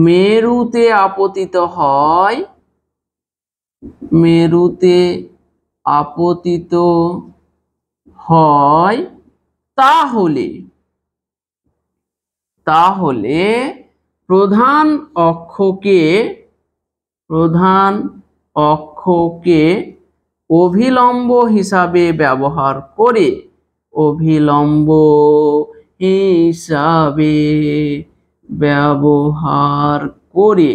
মেরুতে আপতিত হয়, তাহলে প্রধান অক্ষকে অভিলম্ব হিসাবে ব্যবহার করে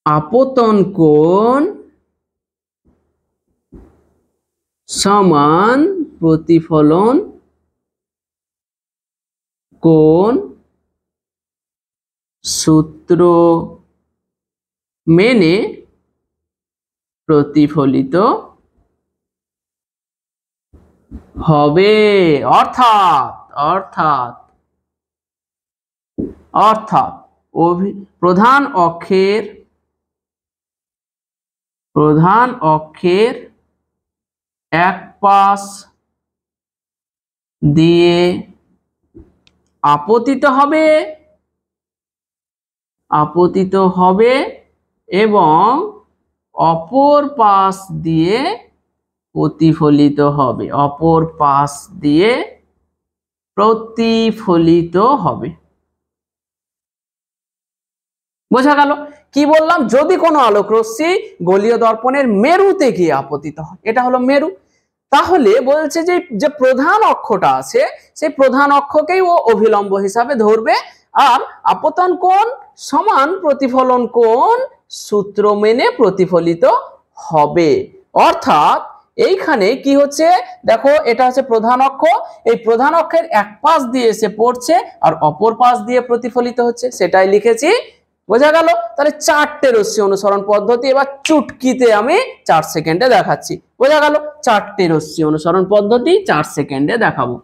আপতন কোণ সমান প্রতিফলন কোণ সূত্র মেনে প্রতিফলিত হবে। অর্থাৎ প্রধান অক্ষের এক পাশ দিয়ে আপতিত হবে এবং অপর পাশ দিয়ে প্রতিফলিত হবে, বোঝা গেল? কি বললাম, যদি কোনো আলোক রশ্মি গোলীয় দর্পণের মেরুতে গিয়ে আপতিত হয়, এটা হলো মেরু, তাহলে বলছে যে প্রধান অক্ষটা আছে সেই প্রধান অক্ষকেই ও অভিলম্ব হিসাবে ধরবে আর আপতন কোণ সমান প্রতিফলন কোণ সূত্র মেনে প্রতিফলিত হবে। অর্থাৎ এইখানে কি হচ্ছে দেখো, এটা হচ্ছে প্রধান অক্ষ, এই প্রধান অক্ষের এক পাশ দিয়ে এসে পড়ছে আর অপর পাশ দিয়ে প্রতিফলিত হচ্ছে, সেটাই লিখেছি। বোঝা গেল? তাহলে 4টে রশ্মি অনুসরণ পদ্ধতি এবার চুটকিতে আমি 4 সেকেন্ডে দেখাচ্ছি। বোঝা গেল? 4টে রশ্মি অনুসরণ পদ্ধতি 4 সেকেন্ডে দেখাবো।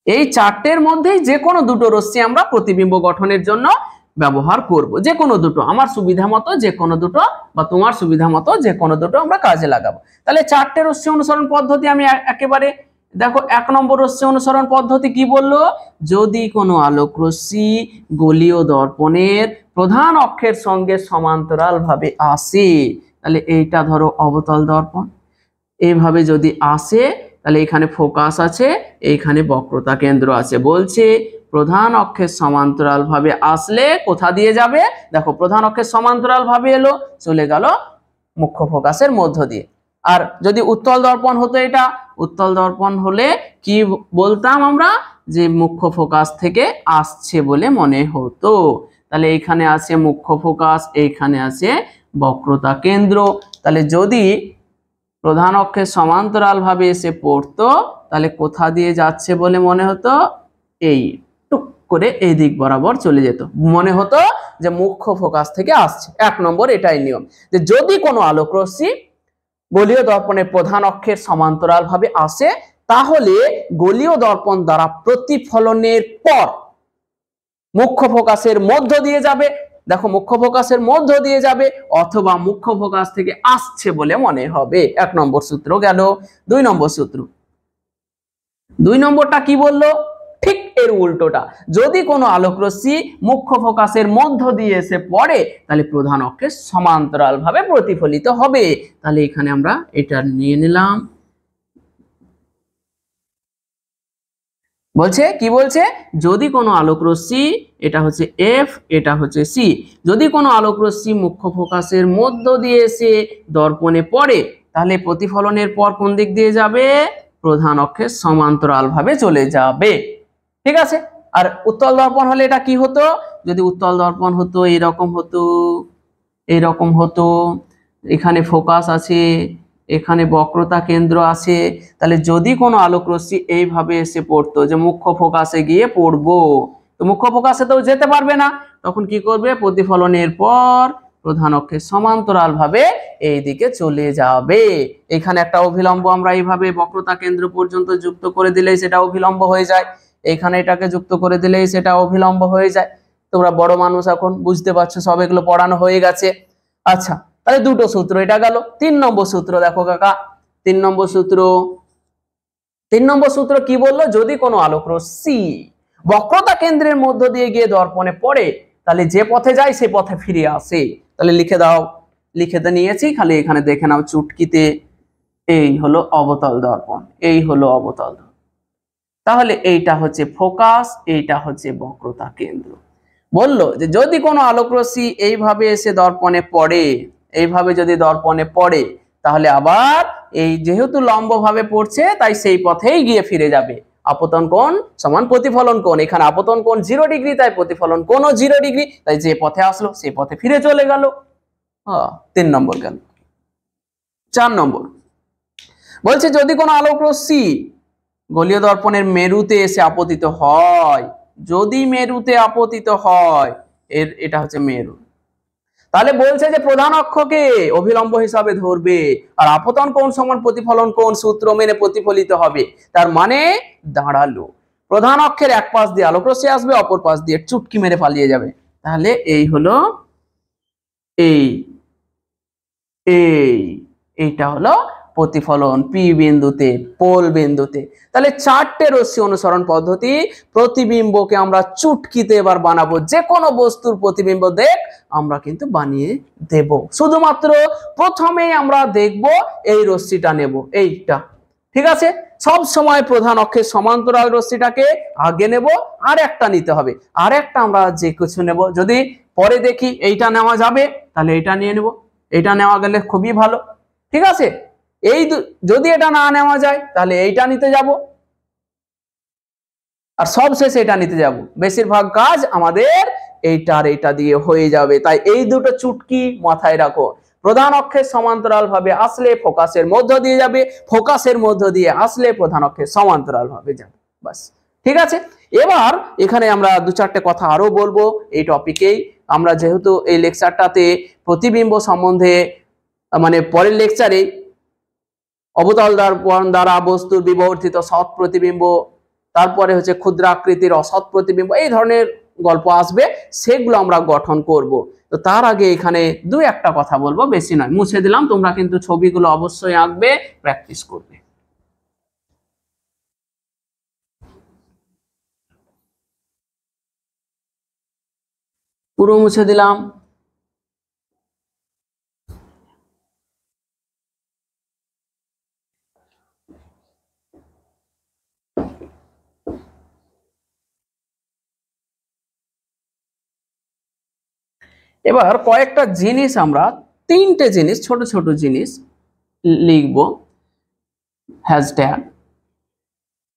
এই 4টের মধ্যেই যে কোনো দুটো রশ্মি আমরা প্রতিবিম্ব গঠনের জন্য ব্যবহার করব, যে কোনো দুটো, আমার সুবিধা মতো যে কোনো দুটো বা তোমার সুবিধা মতো যে কোনো দুটো আমরা কাজে লাগাবো। তাহলে 4টে রশ্মি অনুসরণ পদ্ধতি আমি একেবারে দেখো। 1 নম্বর রশ্মি অনুসরণ পদ্ধতি কি বললো, যদি কোনো আলোক রশ্মি গোলীয় দর্পণের প্রধান অক্ষের সঙ্গে সমান্তরাল ভাবে আসে, তাহলে এইটা ধরো অবতল দর্পণ, এইভাবে যদি আসে তাহলে এখানে ফোকাস আছে, এইখানে বক্রতা কেন্দ্র আছে। বলছে প্রধান অক্ষের সমান্তরাল ভাবে আসলে কোথা দিয়ে যাবে? দেখো প্রধান অক্ষের সমান্তরাল ভাবে এলো, চলে গেল মুখ্য ফোকাসের মধ্য দিয়ে। আর যদি উত্তল দর্পণ হতো, এটা উত্তল দর্পণ হলে কি বলতাম আমরা? যে মুখ্য ফোকাস থেকে আসছে বলে মনে হতো। তাহলে এইখানে আছে মুখ্য ফোকাস, এইখানে আছে বক্রতা কেন্দ্র। তাহলে যদি প্রধান অক্ষের সমান্তরাল ভাবে এসে পড়তো, তাহলে কোথা দিয়ে যাচ্ছে বলে মনে হতো? এই টুক করে এই দিক বরাবর চলে যেত, মনে হতো যে মুখ্য ফোকাস থেকে আসছে। 1 নম্বর এটাই নিয়ম, যে যদি কোনো আলোক রশ্মি গোলীয় দর্পণের প্রধান অক্ষের সমান্তরাল ভাবে আসে, তাহলে গোলীয় দর্পণ দ্বারা প্রতিফলনের পর মুখ্য ফোকাসের মধ্য দিয়ে যাবে। দেখো মুখ্য ফোকাসের মধ্য দিয়ে যাবে, অথবা মুখ্য ফোকাস থেকে আসছে বলে মনে হবে। 1 নম্বর সূত্র গেল। 2 নম্বর সূত্র, 2 নম্বরটা কি বললো? ঠিক এর উল্টোটা। যদি কোনো আলোক রশ্মি মুখ্য ফোকাসের মধ্য দিয়ে এসে পড়ে, তাহলে প্রধান অক্ষের সমান্তরাল ভাবে প্রতিফলিত হবে। তাহলে এখানে আমরা এটা নিয়ে নিলাম। বলছে কি বলছে? যদি কোনো আলোক রশ্মি, এটা হচ্ছে এফ, এটা হচ্ছে সি, যদি কোনো আলোক রশ্মি মুখ্য ফোকাসের মধ্য দিয়ে এসে দর্পণে পড়ে, তাহলে প্রতিফলনের পর কোন দিক দিয়ে যাবে? প্রধান অক্ষের সমান্তরাল ভাবে চলে যাবে। ঠিক আছে। আর উত্তল দর্পণ হলে এটা কি হতো? যদি উত্তল দর্পণ হতো এরকম হতো, এরকম হতো, এখানে ফোকাস আছে, এখানে বক্রতা কেন্দ্র আছে। তাহলে যদি কোনো আলোক রশ্মি এইভাবে এসে পড়তো, যে মুখ্য ফোকাসে গিয়ে পড়বো, তো মুখ্য ফোকাসে তো যেতে পারবে না, তখন কি করবে? প্রতিফলনের পর প্রধান অক্ষের সমান্তরাল ভাবে এই দিকে চলে যাবে। এখানে একটা অভিলম্ব আমরা এইভাবে বক্রতা কেন্দ্র পর্যন্ত যুক্ত করে দিলেই সেটা অভিলম্ব হয়ে যায়, এখানে এটাকে যুক্ত করে দিলেই সেটা অভিলম্ব হয়ে যায়। তোমরা বড় মানুষ, এখন বুঝতে পারছো, সব এগুলো পড়ানো হয়ে গেছে। আচ্ছা, তাহলে দুটো সূত্র এটা গেল। 3 নম্বর সূত্র দেখো কাকা, 3 নম্বর সূত্র, 3 নম্বর সূত্র কি বললো? যদি কোনো আলোক রশ্মি বক্রতা কেন্দ্রের মধ্য দিয়ে গিয়ে দর্পণে পড়ে, তাহলে যে পথে যায় সে পথে ফিরে আসে। তাহলে লিখে দাও, লিখে তো নিয়েছি, খালি এখানে দেখে নাও চুটকিতে। এই হলো অবতল দর্পণ, এই হলো অবতল দর্পণ। তাহলে এইটা হচ্ছে ফোকাস, এইটা হচ্ছে বক্রতা কেন্দ্র। বললো যে যদি কোনো আলোক রশ্মি এইভাবে এসে দর্পণে পড়ে, এইভাবে যদি দর্পণে পড়ে, তাহলে আবার এই যেহেতু লম্ব ভাবে পড়ছে, তাই সেই পথেই গিয়ে ফিরে যাবে। আপতন কোণ সমান প্রতিফলন কোণ, এখানে আপতন কোণ 0 ডিগ্রি, তাই প্রতিফলন কোণও 0 ডিগ্রি, তাই যে পথে আসলো সেই পথে ফিরে চলে গেল। 3 নম্বর গেল। 4 নম্বর বলছে যদি কোনো আলোক রশ্মি গোলীয় দর্পণের মেরুতে এসে আপতিত হয়, যদি মেরুতে আপতিত হয়, এটা হচ্ছে মেরু, তাহলে বলছে যে প্রধান অক্ষকে অভিলম্ব হিসাবে ধরবে, আর আপতন কোণ সমান প্রতিফলন কোণ সূত্র মেনে প্রতিফলিত হবে। তার মানে দাঁড়ালো প্রধান অক্ষের এক পাশ দিয়ে আলোক রশ্মি আসবে, অপর পাশ দিয়ে চুটকি মেরে পালিয়ে যাবে। তাহলে এই হলো এই এইটা হলো প্রতিফলন পি বিন্দুতে, পোল বিন্দুতে। তাহলে 4টে রশ্মি অনুসরণ পদ্ধতি। প্রতিবিম্বকে আমরা চুটকিতে এবার বানাবো, যে কোনো বস্তুর প্রতিবিম্ব দেখ আমরা কিন্তু বানিয়ে দেব। শুধুমাত্র প্রথমেই আমরা দেখব এই রশ্মিটা নেব, এইটা। ঠিক আছে, সব সময় প্রধান অক্ষের সমান্তরাল রশ্মিটাকে আগে নেব, আর একটা নিতে হবে, আর একটা আমরা যে কিছু নেব। যদি পরে দেখি এইটা নেওয়া যাবে, তাহলে এটা নিয়ে নেব, এটা নেওয়া গেলে খুবই ভালো। ঠিক আছে, এই যদি এটা না নেওয়া যায়, তাহলে এইটা নিতে যাব, আর সবশেষে এটা নিতে যাব। বেশিরভাগ কাজ আমাদের এইটার এইটা দিয়ে হয়ে যাবে। তাই এই দুটো চুটকি মাথায় রাখো। প্রধান অক্ষের সমান্তরাল ভাবে আসলে ফোকাসের মধ্য দিয়ে যাবে, ফোকাসের মধ্য দিয়ে আসলে প্রধান অক্ষের সমান্তরাল ভাবে যাবে। বাস, ঠিক আছে। এবার এখানে আমরা 2-4টে কথা আরো বলবো এই টপিকেই। আমরা যেহেতু এই লেকচারটাতে প্রতিবিম্ব সম্বন্ধে, মানে পরের লেকচারে অবতল দর্পণ দ্বারা বস্তুর বিবর্তিত সৎ প্রতিবিম্ব, তারপরে হচ্ছে ক্ষুদ্রাকৃতির অসৎ প্রতিবিম্ব, এই ধরনের গল্প আসবে, সেগুলো আমরা গঠন করব। তো তার আগে এখানে 2-1টা কথা বলবো, বেশি নয়, মুছে দিলাম। তোমরা কিন্তু ছবিগুলো অবশ্যই আঁকবে, প্র্যাকটিস করবে। পুরো মুছে দিলাম। এবার কয়েকটা জিনিস আমরা, তিনটে জিনিস, ছোট ছোট জিনিস লিখব হ্যাশট্যাগ।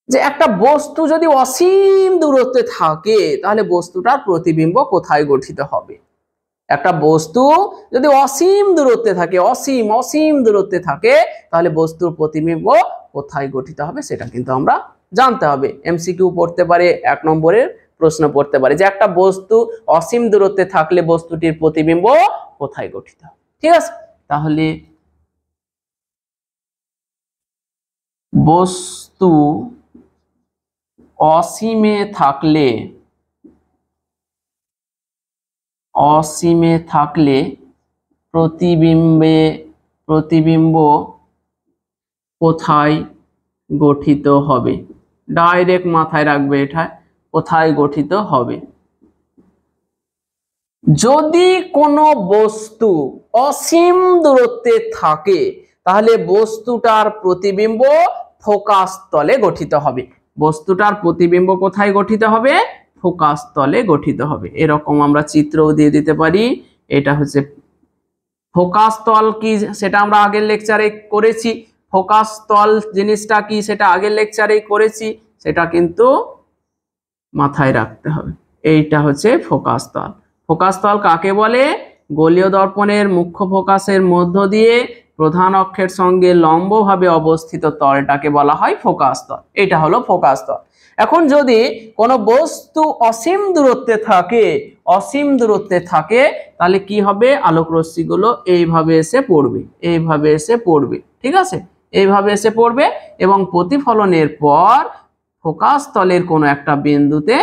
যে একটা বস্তু যদি অসীম দূরত্বে থাকে তাহলে বস্তুটার প্রতিবিম্ব কোথায় গঠিত হবে। একটা বস্তু যদি অসীম দূরত্বে থাকে, অসীম অসীম দূরত্বে থাকে, তাহলে বস্তুর প্রতিবিম্ব কোথায় গঠিত হবে সেটা কিন্তু আমরা জানতে হবে। এমসিকিউ পড়তে পারে, 1 নম্বরের প্রশ্ন পড়তে পারে যে একটা বস্তু অসীম দূরত্বে থাকলে বস্তুটির প্রতিবিম্ব কোথায় গঠিত হবে। ঠিক আছে, তাহলে বস্তু অসীমে থাকলে, অসীমে থাকলে প্রতিবিম্ব কোথায় গঠিত হবে। ডাইরেক্ট মাথায় রাখবে এটা, কোথায় গঠিত হবে। যদি কোনো বস্তু অসীম দূরত্বে থাকে তাহলে বস্তুটার প্রতিবিম্ব ফোকাস তলে গঠিত হবে। বস্তুটার প্রতিবিম্ব কোথায় গঠিত হবে? ফোকাস তলে গঠিত হবে। এরকম আমরা চিত্রও দিয়ে দিতে পারি। এটা হচ্ছে ফোকাস তল কি সেটা আমরা আগের লেকচারে করেছি। ফোকাস তল জিনিসটা কি সেটা আগের লেকচারেই করেছি, সেটা কিন্তু মাথায় রাখতে হবে। এইটা হচ্ছে ফোকাস তল। ফোকাস তল কাকে বলে? গোলীয় দর্পণের মুখ্য ফোকাসের মধ্য দিয়ে প্রধান অক্ষের সঙ্গে লম্বভাবে অবস্থিত তলটাকে বলা হয় ফোকাস তল। এটা হলো ফোকাস তল। এখন যদি কোনো বস্তু অসীম দূরত্বে থাকে, অসীম দূরত্বে থাকে, তাহলে কি হবে? আলোক রশ্মিগুলো এইভাবে এসে পড়বে, এইভাবে এসে পড়বে। ঠিক আছে, এইভাবে এসে পড়বে এবং প্রতিফলনের পর ফোকাস তলের কোনো একটা বিন্দুতে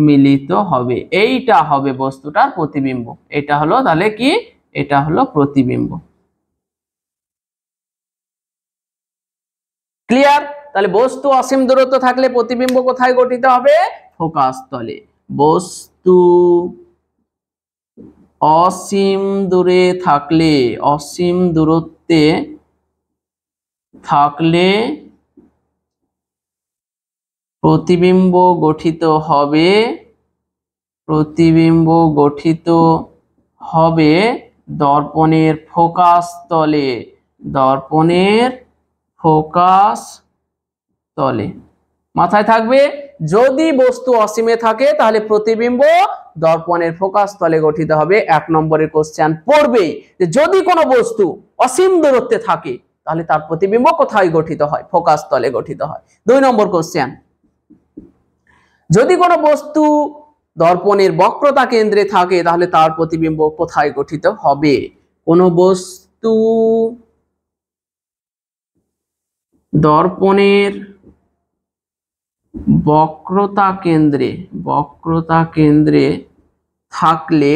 মিলিত হবে। এইটা হবে বস্তুটার প্রতিবিম্ব। এটা হলো তাহলে কি? এটা হলো প্রতিবিম্ব। ক্লিয়ার? তাহলে বস্তু অসীম দূরত্ব থাকলে প্রতিবিম্ব কোথায় গঠিত হবে? ফোকাস তলে। বস্তু অসীম দূরে থাকলে, অসীম দূরত্বে থাকলে প্রতিবিম্ব গঠিত হবে, প্রতিবিম্ব গঠিত হবে দর্পণের ফোকাস তলে, দর্পণের ফোকাস তলে। মাথায় থাকবে, যদি বস্তু অসীমে থাকে তাহলে প্রতিবিম্ব দর্পণের ফোকাস তলে গঠিত হবে। 1 নম্বরের কোশ্চেন পড়বেই যে যদি কোনো বস্তু অসীম দূরত্বে থাকে তাহলে তার প্রতিবিম্ব কোথায় গঠিত হয়? ফোকাস তলে গঠিত হয়। 2 নম্বর কোশ্চেন, যদি কোনো বস্তু দর্পণের বক্রতা কেন্দ্রে থাকে তাহলে তার প্রতিবিম্ব কোথায় গঠিত হবে? কোনো বস্তু দর্পণের বক্রতা কেন্দ্রে, বক্রতা কেন্দ্রে থাকলে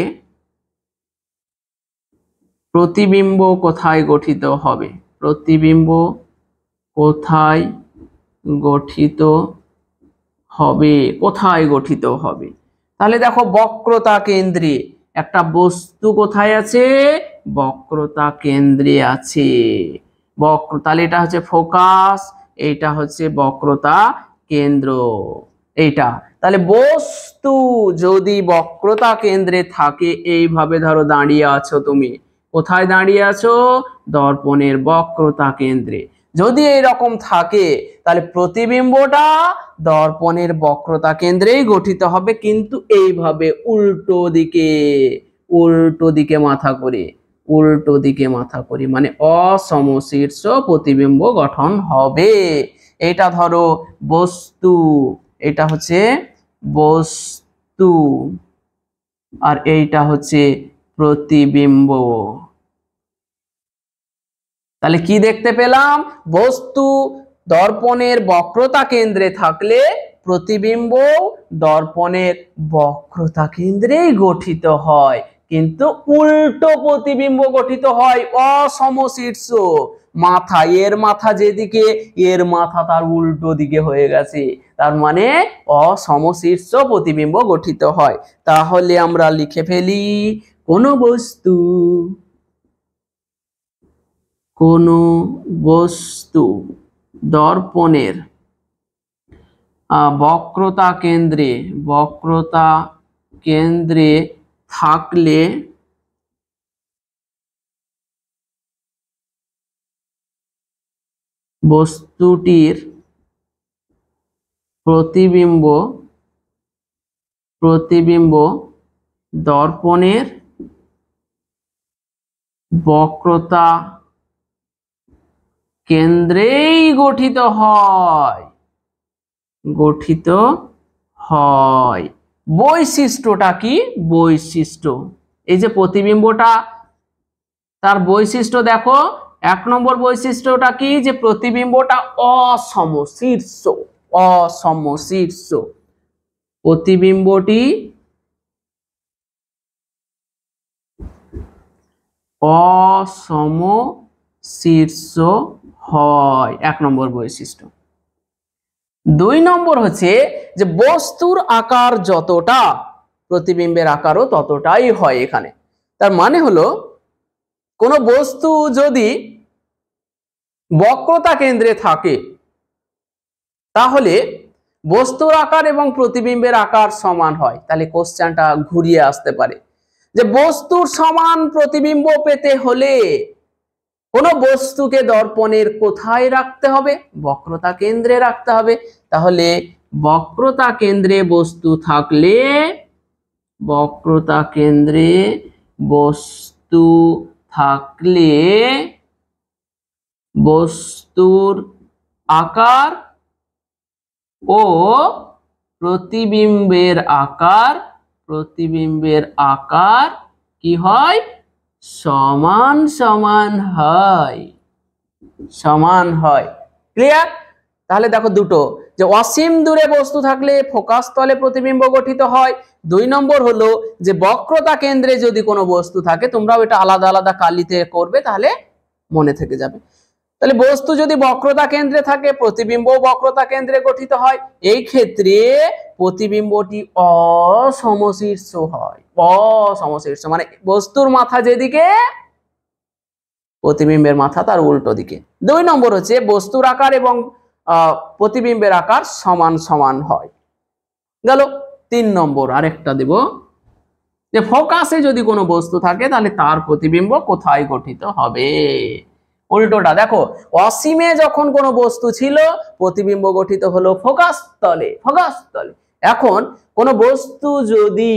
প্রতিবিম্ব কোথায় গঠিত হবে? প্রতিবিম্ব কোথায় গঠিত হবে? কোথায় গঠিত হবে? তাহলে দেখো বক্রতা কেন্দ্রে একটা বস্তু কোথায় আছে? বক্রতা কেন্দ্রে আছে। তাহলে এটা হচ্ছে ফোকাস, এইটা হচ্ছে বক্রতা কেন্দ্র। এইটা তাহলে বস্তু যদি বক্রতা কেন্দ্রে থাকে, এইভাবে ধরো দাঁড়িয়ে আছো তুমি, কোথায় দাঁড়িয়ে আছো? দর্পণের বক্রতা কেন্দ্রে। যদি এইরকম থাকে তাহলে প্রতিবিম্বটা দর্পণের বক্রতা কেন্দ্রেই গঠিত হবে, কিন্তু এইভাবে উল্টো দিকে, উল্টো দিকে মাথা করে, উল্টো দিকে মাথা করে, মানে অসমশীর্ষ প্রতিবিম্ব গঠন হবে। এটা ধরো বস্তু, এটা হচ্ছে বস্তু, আর এইটা হচ্ছে প্রতিবিম্ব। তাহলে কি দেখতে পেলাম? বস্তু দর্পণের বক্রতা কেন্দ্রে থাকলে প্রতিবিম্ব দর্পণের বক্রতা কেন্দ্রেই গঠিত হয়, কিন্তু উল্টো প্রতিবিম্ব গঠিত হয়, অসমশীর্ষ। মাথা, এর মাথা যেদিকে, এর মাথা তার উল্টো দিকে হয়ে গেছে, তার মানে অসমশীর্ষ প্রতিবিম্ব গঠিত হয়। তাহলে আমরা লিখে ফেলি, কোন বস্তু, কোন বস্তু দর্পণের বক্রতা কেন্দ্রে, বক্রতা কেন্দ্রে থাকলে বস্তুটির প্রতিবিম্ব দর্পণের বক্রতা কেন্দ্রেই গঠিত হয়। বৈশিষ্ট্যটা কি? বৈশিষ্ট্য, এই যে প্রতিবিম্বটা, তার বৈশিষ্ট্য দেখো। 1 নম্বর বৈশিষ্ট্যটা কি? যে প্রতিবিম্বটা অসমশীর্ষ। প্রতিবিম্বটি অসমশীর্ষ হয়, 1 নম্বর বৈশিষ্ট্য। 2 নম্বর হচ্ছে যে বস্তুর আকার যতটা, প্রতিবিম্বের আকারও ততটাই হয় এখানে। তার মানে হলো কোন বস্তু যদি বক্রতা কেন্দ্রে থাকে তাহলে বস্তুর আকার এবং প্রতিবিম্বের আকার সমান হয়। তাহলে কোশ্চেনটা ঘুরিয়ে আসতে পারে যে বস্তুর সমান প্রতিবিম্ব পেতে হলে কোন বস্তুকে দর্পণের কোথায় রাখতে হবে? বক্রতা কেন্দ্রে রাখতে হবে। তাহলে বক্রতা কেন্দ্রে বস্তু থাকলে, বস্তুর আকার ও প্রতিবিম্বের আকার কি হয়? সমান হয়। ক্লিয়ার? তাহলে দেখো দুটো, যে অসীম দূরে বস্তু থাকলে ফোকাস তলে প্রতিবিম্ব গঠিত হয়। 2 নম্বর হলো যে বক্রতা কেন্দ্রে যদি কোনো বস্তু থাকে, তোমরাও এটা আলাদা আলাদা কালিতে করবে, তাহলে মনে থেকে যাবে। তাহলে বস্তু যদি বক্রতা কেন্দ্রে থাকে, প্রতিবিম্ব বক্রতা কেন্দ্রে গঠিত হয়। এই ক্ষেত্রে প্রতিবিম্বটি অসমশীর্ষ হয়। মানে বস্তুর মাথা যেদিকে, প্রতিবিম্বের মাথা তার উল্টো দিকে। 2 নম্বর হচ্ছে বস্তুর আকার এবং প্রতিবিম্বের আকার সমান হয়। গেল। 3 নম্বর আরেকটা দেব, যে ফোকাসে যদি কোনো বস্তু থাকে তাহলে তার প্রতিবিম্ব কোথায় গঠিত হবে? উল্টোটা দেখো, অসীমে যখন কোনো বস্তু ছিল প্রতিবিম্ব গঠিত হলো ফোকাস তলে। এখন কোন বস্তু যদি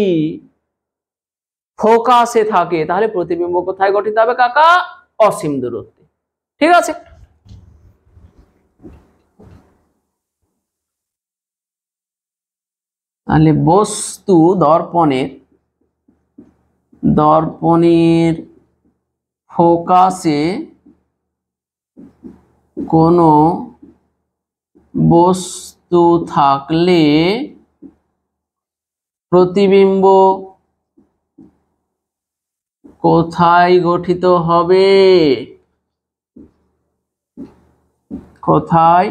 ফোকাসে থাকে তাহলে প্রতিবিম্ব কোথায় গঠিত হবে কাকা? অসীম দূরত্বে। ঠিক আছে? তাহলে বস্তু দর্পণের ফোকাসে কোনো বস্তু থাকলে প্রতিবিম্ব কোথায় গঠিত হবে? কোথায়?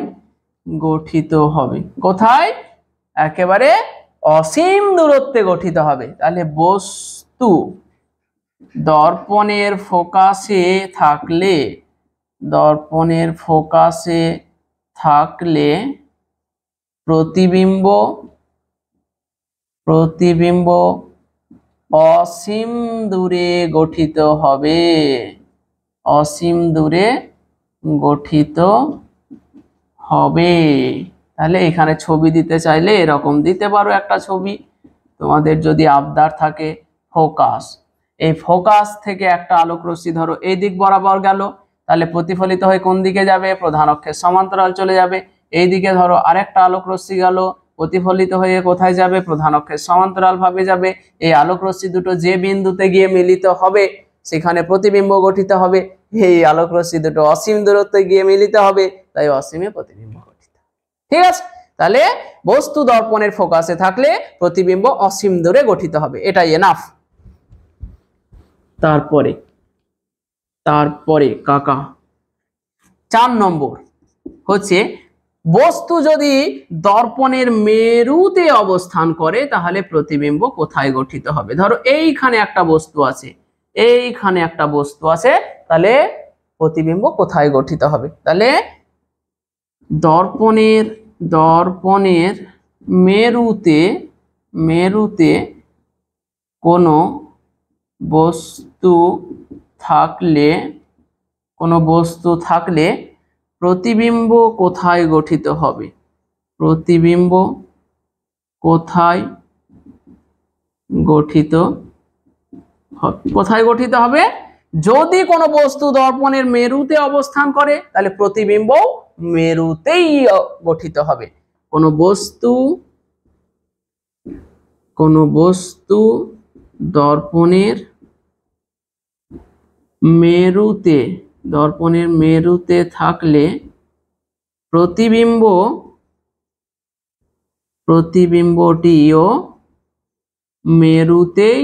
একেবারে অসীম দূরত্বে গঠিত হবে। তাহলে বস্তু দর্পণের ফোকাসে থাকলে প্রতিবিম্ব অসীম দূরে গঠিত হবে। তাহলে এখানে ছবি দিতে চাইলে এরকম দিতে পারো একটা ছবি, তোমাদের যদি আবদার থাকে। ফোকাস, এই ফোকাস থেকে একটা আলোক রশ্মি ধরো এই দিক বরাবর গেল, তাহলে প্রতিফলিত হয়ে কোন দিকে যাবে? প্রধান অক্ষের সমান্তরাল চলে যাবে। এই দিকে ধরো আরেকটা আলোক রশ্মি গেল, প্রতিফলিত হয়ে কোথায় যাবে? প্রধান অক্ষের সমান্তরাল ভাবে যাবে। এই আলোক রশ্মি দুটো যে বিন্দুতে গিয়ে মিলিত হবে সেখানে প্রতিবিম্ব গঠিত হবে। এই আলোক রশ্মি দুটো অসীম দূরত্বে গিয়ে মিলিত হবে, তাই অসীমে প্রতিবিম্ব গঠিত। ঠিক আছে? তাহলে বস্তু দর্পণের ফোকাসে থাকলে প্রতিবিম্ব অসীম দূরে গঠিত হবে, এটাই এনাফ। তারপরে কাকা 4 নম্বর হচ্ছে বস্তু যদি দর্পণের মেরুতে অবস্থান করে তাহলে প্রতিবিম্ব কোথায় গঠিত হবে? ধরো এইখানে একটা বস্তু আছে, তাহলে প্রতিবিম্ব কোথায় গঠিত হবে? তাহলে দর্পণের মেরুতে কোনো বস্তু থাকলে প্রতিবিম্ব কোথায় গঠিত হবে? প্রতিবিম্ব কোথায় গঠিত হবে? কোথায় গঠিত হবে? যদি কোনো বস্তু দর্পণের মেরুতে অবস্থান করে তাহলে প্রতিবিম্ব মেরুতেই গঠিত হবে। কোনো বস্তু দর্পণের মেরুতে থাকলে প্রতিবিম্বটিও মেরুতেই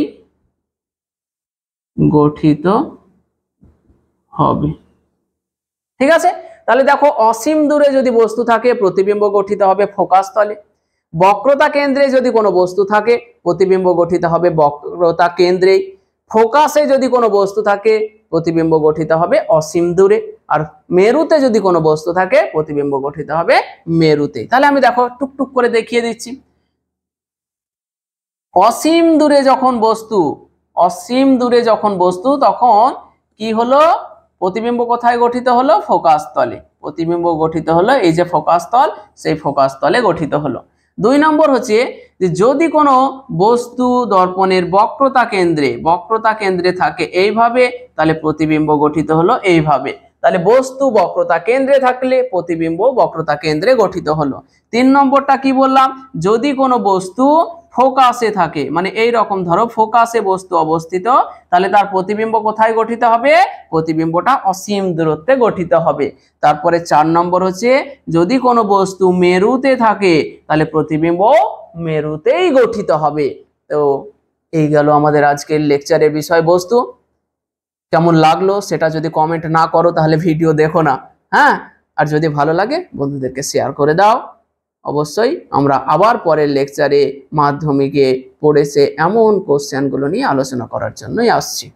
গঠিত হবে। ঠিক আছে, তাহলে দেখো অসীম দূরে যদি বস্তু থাকে প্রতিবিম্ব গঠিত হবে ফোকাস তলে। বক্রতা কেন্দ্রে যদি কোনো বস্তু থাকে প্রতিবিম্ব গঠিত হবে বক্রতা কেন্দ্রেই। ফোকাসে যদি কোনো বস্তু থাকে প্রতিবিম্ব গঠিত হবে অসীম দূরে। আর মেরুতে যদি কোনো বস্তু থাকে প্রতিবিম্ব গঠিত হবে মেরুতে। তাহলে আমি দেখো টুকটুক করে দেখিয়ে দিচ্ছি। অসীম দূরে যখন বস্তু তখন কি হলো? প্রতিবিম্ব কোথায় গঠিত হলো? ফোকাস তলে। প্রতিবিম্ব গঠিত হলো এই যে ফোকাস তল, সেই ফোকাস তলে গঠিত হলো। 2 নম্বর হচ্ছে যে যদি কোনো বস্তু দর্পণের বক্রতা কেন্দ্রে থাকে এইভাবে, তাহলে প্রতিবিম্ব গঠিত হলো এইভাবে। তাহলে বস্তু বক্রতা কেন্দ্রে থাকলে প্রতিবিম্ব বক্রতা কেন্দ্রে গঠিত হলো। 3 নম্বরটা কি বললাম? যদি কোনো বস্তু ফোকাসে থাকে, মানে এই রকম ধরো ফোকাসে বস্তু অবস্থিত, তাহলে তার প্রতিবিম্ব কোথায় গঠিত হবে? প্রতিবিম্বটা অসীম দূরত্বে গঠিত হবে। তারপরে 4 নম্বর হচ্ছে যদি কোনো বস্তু মেরুতে থাকে তাহলে প্রতিবিম্ব মেরুতেই গঠিত হবে। তো এই গেল আমাদের আজকের লেকচারের বিষয়বস্তু। কেমন লাগলো সেটা যদি কমেন্ট না করো তাহলে ভিডিও দেখো না, হ্যাঁ। আর যদি ভালো লাগে বন্ধুদেরকে শেয়ার করে দাও। অবশ্যই আমরা আবার পরের লেকচারে মাধ্যমিকে পড়েছে এমন কোশ্চেনগুলো নিয়ে আলোচনা করার জন্যই আসছি।